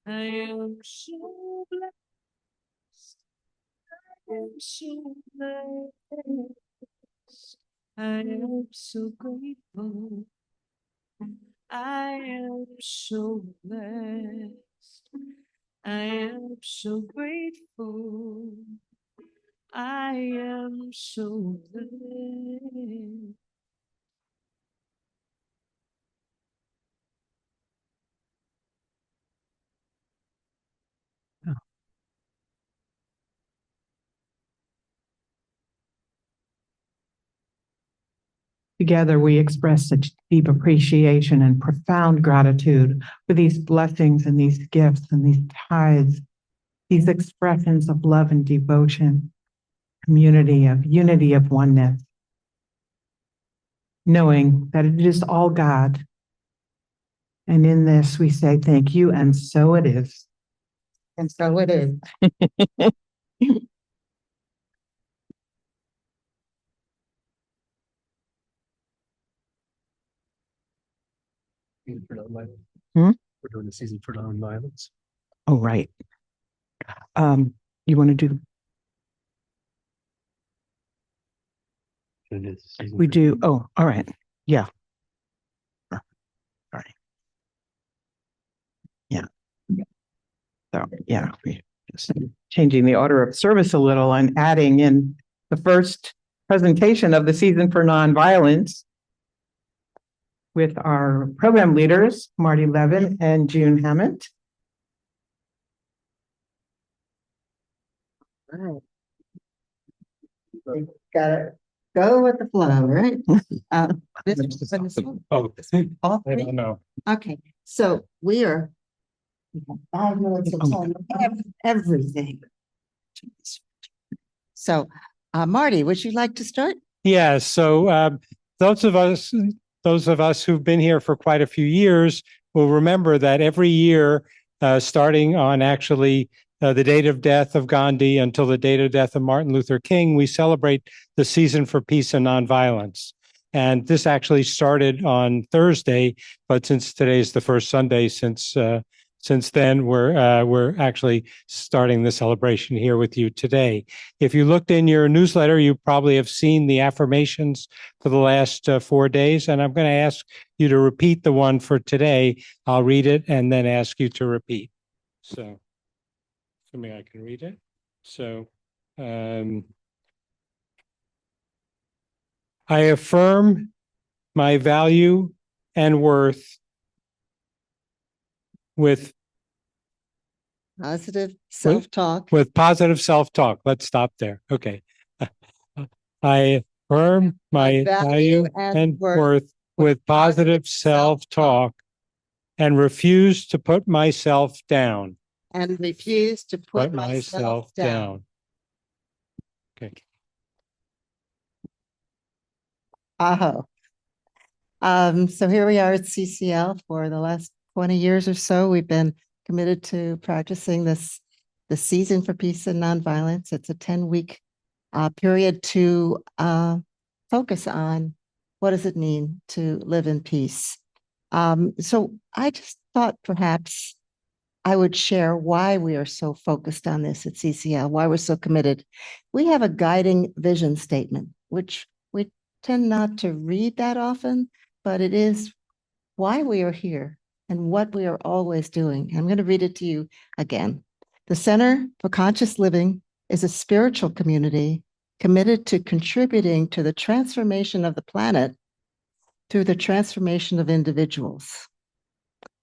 I am so blessed. I am so blessed. I am so grateful. I am so blessed. I am so grateful. I am so blessed. Together, we express such deep appreciation and profound gratitude for these blessings and these gifts and these tithes, these expressions of love and devotion, community of unity of oneness, knowing that it is all God. And in this, we say thank you, and so it is. And so it is. Hmm? We're doing the season for nonviolence. Oh, right. You want to do, we do, oh, all right. Yeah. Sorry. Yeah. So, yeah, we just changing the order of service a little and adding in the first presentation of the season for nonviolence with our program leaders, Marty Levin and June Hammond. Right. Gotta go with the flow, right? Oh, All I three? don't know. Okay, so we are. We have 5 minutes to tell you everything. So, Marty, would you like to start? Yeah, so those of us who've been here for quite a few years will remember that every year, starting on actually the date of death of Gandhi until the date of death of Martin Luther King, we celebrate the season for peace and nonviolence. And this actually started on Thursday, but since today is the first Sunday since then, we're actually starting the celebration here with you today. If you looked in your newsletter, you probably have seen the affirmations for the last 4 days, and I'm going to ask you to repeat the one for today. I'll read it and then ask you to repeat. So, assuming I can read it. So, I affirm my value and worth with Positive self-talk. with positive self-talk. Let's stop there. Okay. I affirm my value and worth with positive self-talk and refuse to put myself down. And refuse to put myself down. Okay. So here we are at CCL. For the last 20 years or so, we've been committed to practicing the season for peace and nonviolence. It's a 10-week period to focus on what does it mean to live in peace. So I just thought perhaps I would share why we are so focused on this at CCL, why we're so committed. We have a guiding vision statement, which we tend not to read that often, but it is why we are here and what we are always doing. I'm going to read it to you again. The Center for Conscious Living is a spiritual community committed to contributing to the transformation of the planet through the transformation of individuals.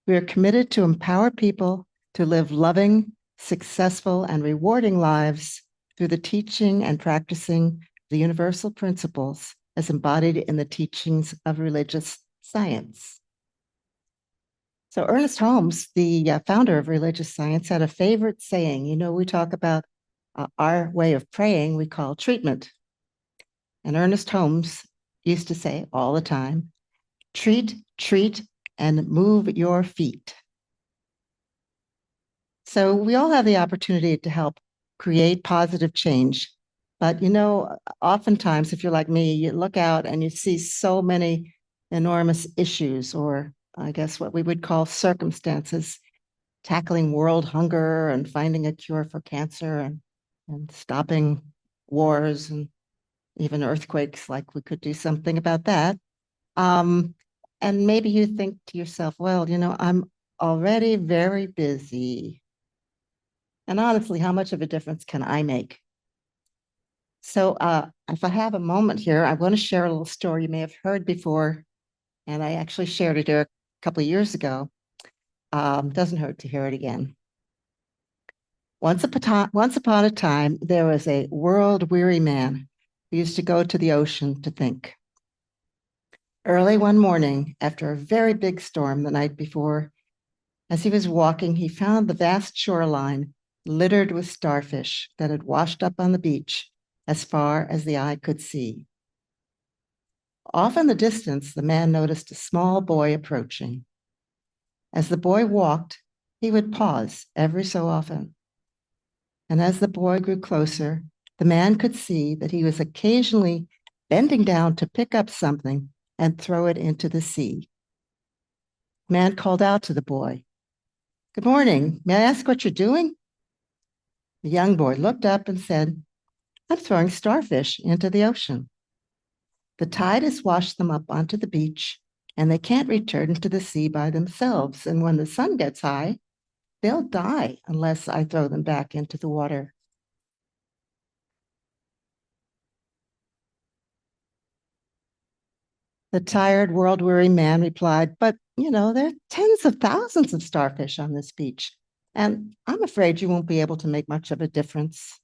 We are committed to empower people to live loving, successful, and rewarding lives through the teaching and practicing the universal principles as embodied in the teachings of religious science. So Ernest Holmes, the founder of religious science, had a favorite saying. You know, we talk about our way of praying, we call treatment. And Ernest Holmes used to say all the time, treat, and move your feet. So we all have the opportunity to help create positive change. But, you know, oftentimes, if you're like me, you look out and you see so many enormous issues, or I guess what we would call circumstances, tackling world hunger and finding a cure for cancer and stopping wars and even earthquakes, like we could do something about that. And maybe you think to yourself, well, you know, I'm already very busy. And honestly, how much of a difference can I make? So if I have a moment here, I want to share a little story you may have heard before. And I actually shared it a couple of years ago. Doesn't hurt to hear it again. Once upon a time, there was a world-weary man who used to go to the ocean to think. Early one morning, after a very big storm the night before, as he was walking, he found the vast shoreline littered with starfish that had washed up on the beach as far as the eye could see. Off in the distance, the man noticed a small boy approaching. As the boy walked, he would pause every so often. And as the boy grew closer, the man could see that he was occasionally bending down to pick up something and throw it into the sea. The man called out to the boy, "Good morning. May I ask what you're doing?" The young boy looked up and said, "I'm throwing starfish into the ocean. The tide has washed them up onto the beach, and they can't return to the sea by themselves. And when the sun gets high, they'll die unless I throw them back into the water." The tired, world-weary man replied, "But, there are tens of thousands of starfish on this beach, and I'm afraid you won't be able to make much of a difference."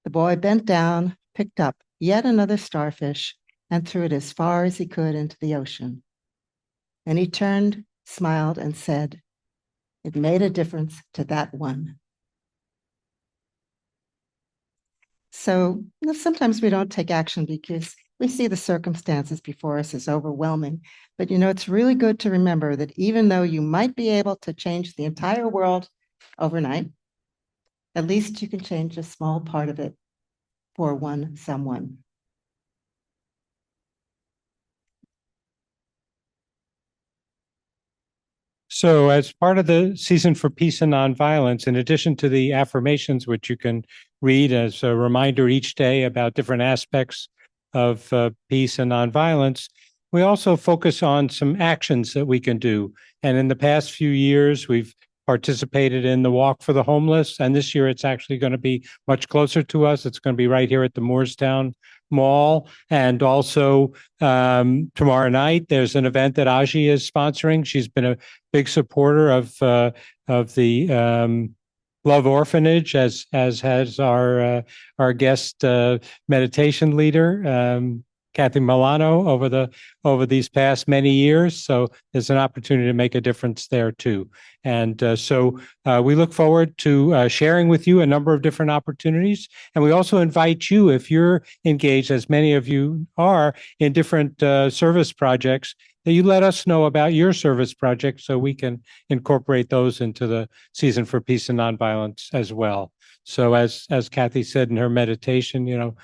The boy bent down, picked up yet another starfish, and threw it as far as he could into the ocean. Then he turned, smiled, and said, "It made a difference to that one." So, sometimes we don't take action because we see the circumstances before us as overwhelming. But, it's really good to remember that even though you might be able to change the entire world overnight, at least you can change a small part of it for someone. So, as part of the Season for Peace and Nonviolence, in addition to the affirmations, which you can read as a reminder each day about different aspects of peace and nonviolence, we also focus on some actions that we can do. And in the past few years, we've participated in the Walk for the Homeless. And this year, it's actually going to be much closer to us. It's going to be right here at the Moorestown Mall. And also tomorrow night, there's an event that Aji is sponsoring. She's been a big supporter of the Love Orphanage, as has our guest meditation leader, Kathy Milano, over these past many years. So there's an opportunity to make a difference there too. And so we look forward to sharing with you a number of different opportunities. And we also invite you, if you're engaged, as many of you are, in different service projects, that you let us know about your service project so we can incorporate those into the Season for Peace and Nonviolence as well. So as Kathy said in her meditation,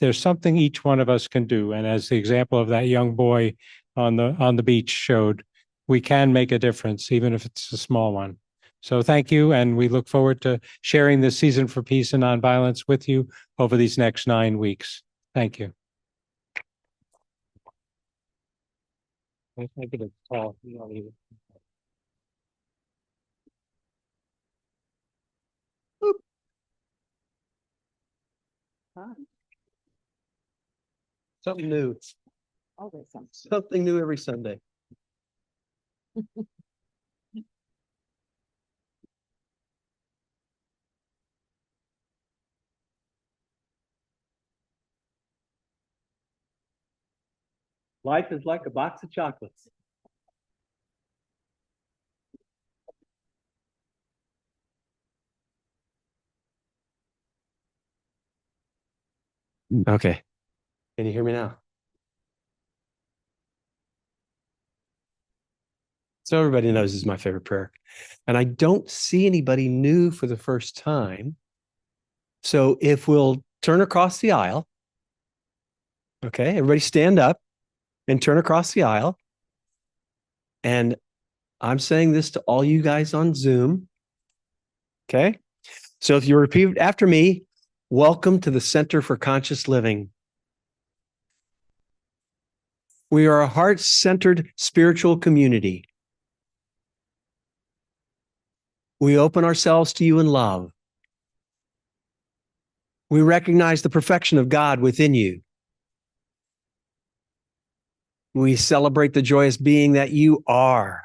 there's something each one of us can do. And as the example of that young boy on the beach showed, we can make a difference, even if it's a small one. So thank you. And we look forward to sharing this Season for Peace and Nonviolence with you over these next 9 weeks. Thank you. I get a call. You don't need it. Something new. Always something. Something new every Sunday. Life is like a box of chocolates. Okay. Can you hear me now? So everybody knows this is my favorite prayer. And I don't see anybody new for the first time. So if we'll turn across the aisle, okay, everybody stand up and turn across the aisle. And I'm saying this to all you guys on Zoom. Okay. So if you repeat after me, welcome to the Center for Conscious Living. We are a heart-centered spiritual community. We open ourselves to you in love. We recognize the perfection of God within you. We celebrate the joyous being that you are.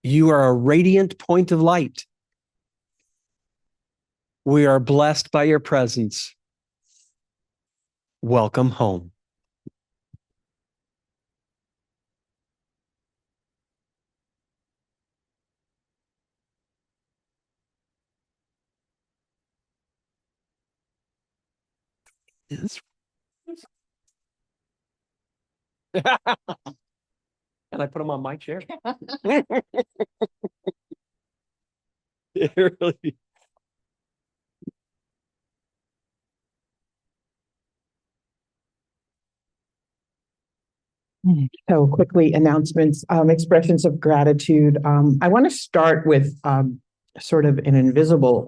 You are a radiant point of light. We are blessed by your presence. Welcome home. Yes. And I put them on my chair. It really. So quickly, announcements, expressions of gratitude. I want to start with sort of invisible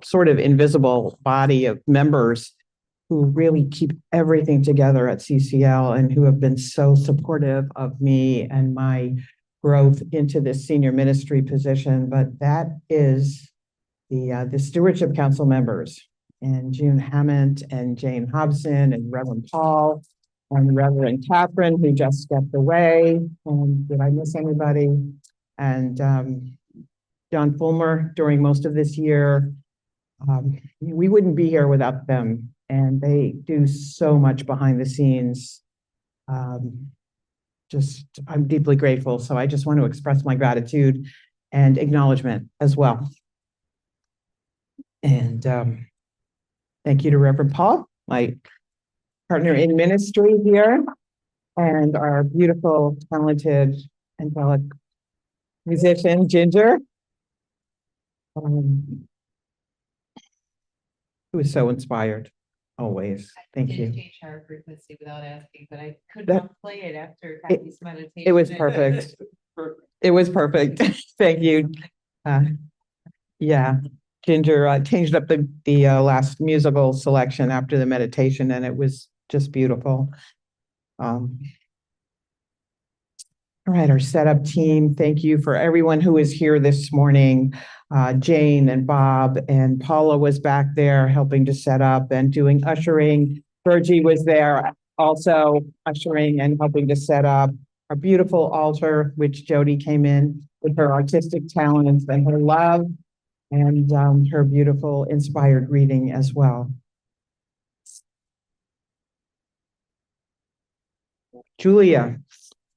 body of members who really keep everything together at CCL and who have been so supportive of me and my growth into this senior ministry position. But that is the Stewardship Council members, and June Hammond and Jane Hobson and Reverend Paul and Reverend Catherine, who just stepped away. And did I miss anybody? And John Fulmer during most of this year. We wouldn't be here without them, and they do so much behind the scenes. I'm deeply grateful. So I just want to express my gratitude and acknowledgement as well. And thank you to Reverend Paul, my partner in ministry here, and our beautiful, talented, angelic musician, Ginger, who is so inspired always. Thank you. Change our frequency without asking, but I could That- not play it after Kathy's meditation. It was perfect. It was perfect. Thank you. Yeah, Ginger changed up the last musical selection after the meditation, and it was just beautiful. All right, our setup team, thank you for everyone who is here this morning. Jane and Bob and Paula was back there helping to set up and doing ushering. Virgie was there also ushering and helping to set up our beautiful altar, which Jody came in with her artistic talents and her love and her beautiful inspired reading as well. Julia,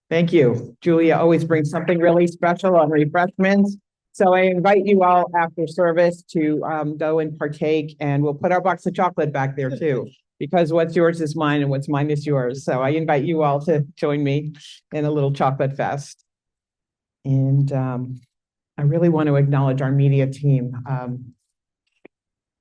thank you. Julia always brings something really special on refreshments. So I invite you all after service to go and partake, and we'll put our box of chocolate back there too, because what's yours is mine and what's mine is yours. So I invite you all to join me in a little chocolate fest. And I really want to acknowledge our media team.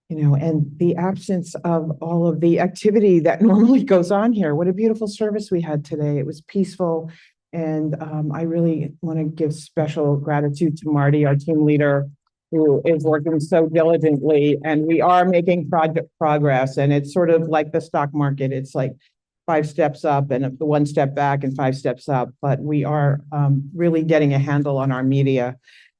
And the absence of all of the activity that normally goes on here. What a beautiful service we had today. It was peaceful. And I really want to give special gratitude to Marty, our team leader, who is working so diligently. And we are making progress. And it's sort of like the stock market. It's like 5 steps up and 1 step back and 5 steps up. But we are really getting a handle on our media.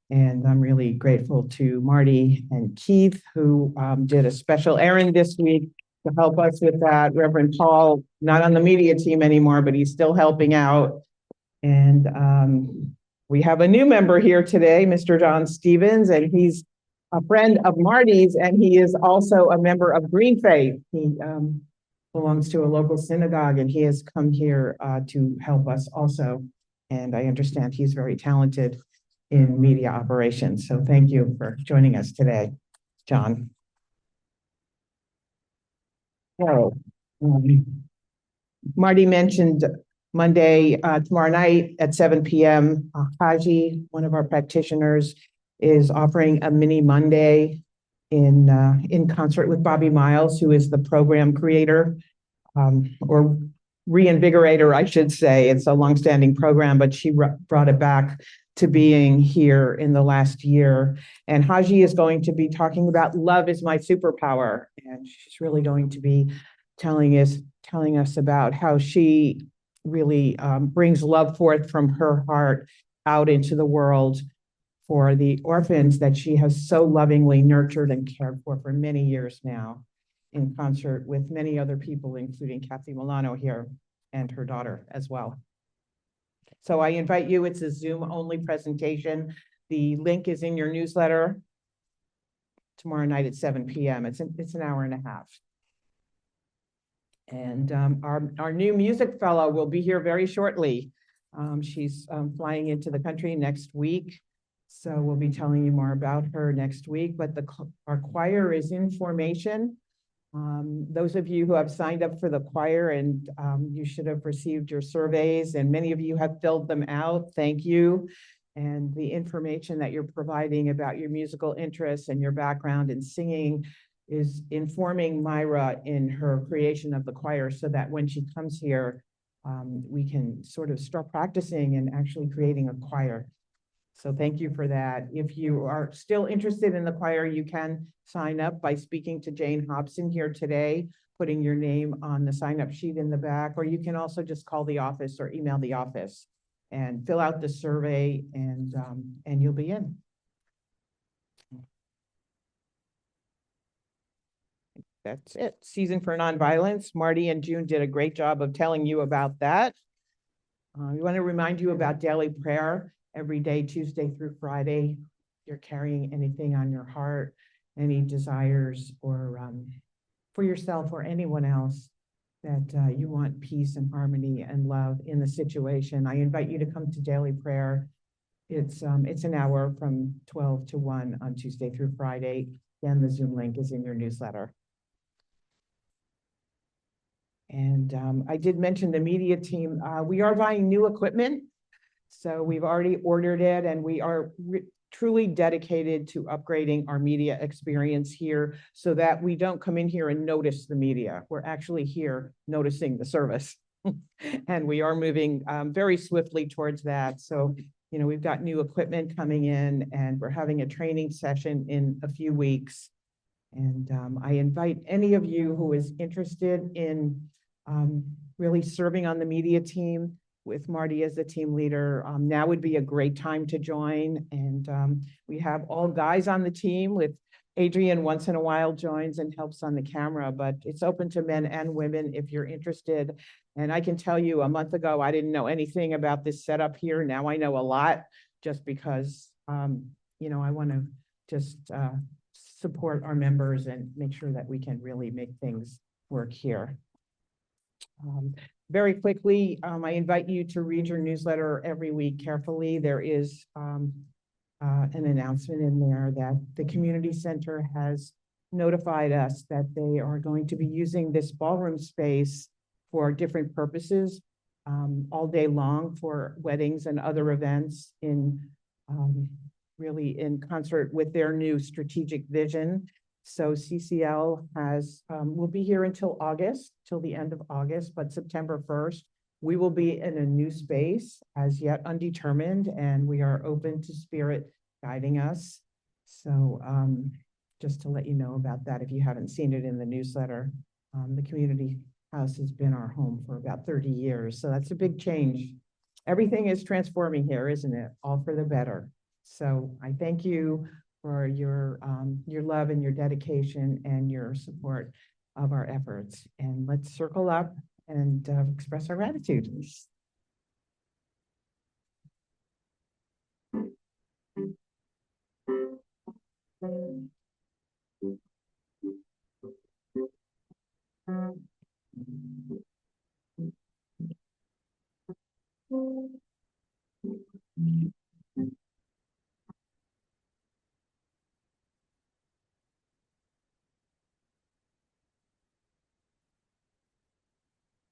And I'm really grateful to Marty and Keith, who did a special errand this week to help us with that. Reverend Paul, not on the media team anymore, but he's still helping out. And we have a new member here today, Mr. John Stevens, and he's a friend of Marty's, and he is also a member of Green Faith. He belongs to a local synagogue, and he has come here to help us also. And I understand he's very talented in media operations. So thank you for joining us today, John. So, Marty mentioned Monday, tomorrow night at 7 p.m. Haji, one of our practitioners, is offering a mini Monday in concert with Bobby Miles, who is the program creator, or reinvigorator, I should say. It's a longstanding program, but she brought it back to being here in the last year. And Haji is going to be talking about love is my superpower. And she's really going to be telling us about how she really brings love forth from her heart out into the world for the orphans that she has so lovingly nurtured and cared for many years now, in concert with many other people, including Kathy Milano here and her daughter as well. So I invite you, it's a Zoom only presentation. The link is in your newsletter tomorrow night at 7 p.m. It's an hour and a half. And our new music fellow will be here very shortly. She's flying into the country next week. So we'll be telling you more about her next week, but our choir is in formation. Those of you who have signed up for the choir, and you should have received your surveys, and many of you have filled them out. Thank you. And the information that you're providing about your musical interests and your background in singing is informing Myra in her creation of the choir, so that when she comes here, we can sort of start practicing and actually creating a choir. So thank you for that. If you are still interested in the choir, you can sign up by speaking to Jane Hobson here today, putting your name on the sign-up sheet in the back, or you can also just call the office or email the office and fill out the survey, and you'll be in. That's it. Season for Nonviolence. Marty and June did a great job of telling you about that. We want to remind you about daily prayer every day, Tuesday through Friday. If you're carrying anything on your heart, any desires, or for yourself or anyone else that you want peace and harmony and love in the situation, I invite you to come to daily prayer. It's an hour from 12 to 1 on Tuesday through Friday. Again, the Zoom link is in your newsletter. And I did mention the media team. We are buying new equipment. So we've already ordered it, and we are truly dedicated to upgrading our media experience here, so that we don't come in here and notice the media. We're actually here noticing the service. And we are moving very swiftly towards that. So, you know, we've got new equipment coming in, and we're having a training session in a few weeks. And I invite any of you who is interested in really serving on the media team with Marty as the team leader. Now would be a great time to join. And we have all guys on the team, with Adrian once in a while joins and helps on the camera, but it's open to men and women if you're interested. And I can tell you, a month ago, I didn't know anything about this setup here. Now I know a lot, just because, you know, I want to just support our members and make sure that we can really make things work here. Very quickly, I invite you to read your newsletter every week carefully. There is an announcement in there that the community center has notified us that they are going to be using this ballroom space for different purposes all day long, for weddings and other events, in really in concert with their new strategic vision. So CCL has, will be here until August, till the end of August, but September 1st, we will be in a new space, as yet undetermined, and we are open to Spirit guiding us. So just to let you know about that, if you haven't seen it in the newsletter, the community house has been our home for about 30 years. So that's a big change. Everything is transforming here, isn't it? All for the better. So I thank you for your love and your dedication and your support of our efforts. And let's circle up and express our gratitude.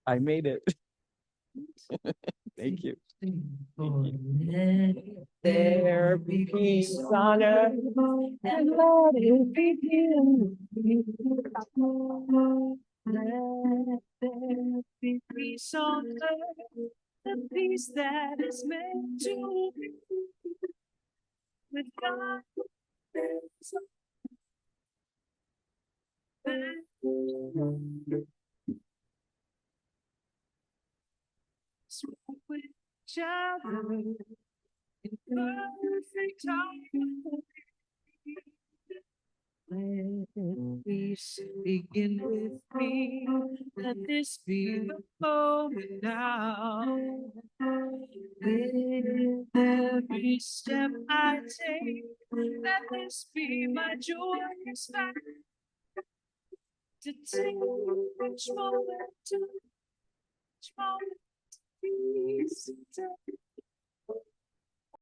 I made it. Thank you. Let there be peace on earth, and let it begin. Let there be peace on earth, the peace that is meant to be with God. With each other in perfect harmony. Let peace begin with me. Let this be the moment now. With every step I take, let this be my joyous path. To take each moment, to each moment, peace.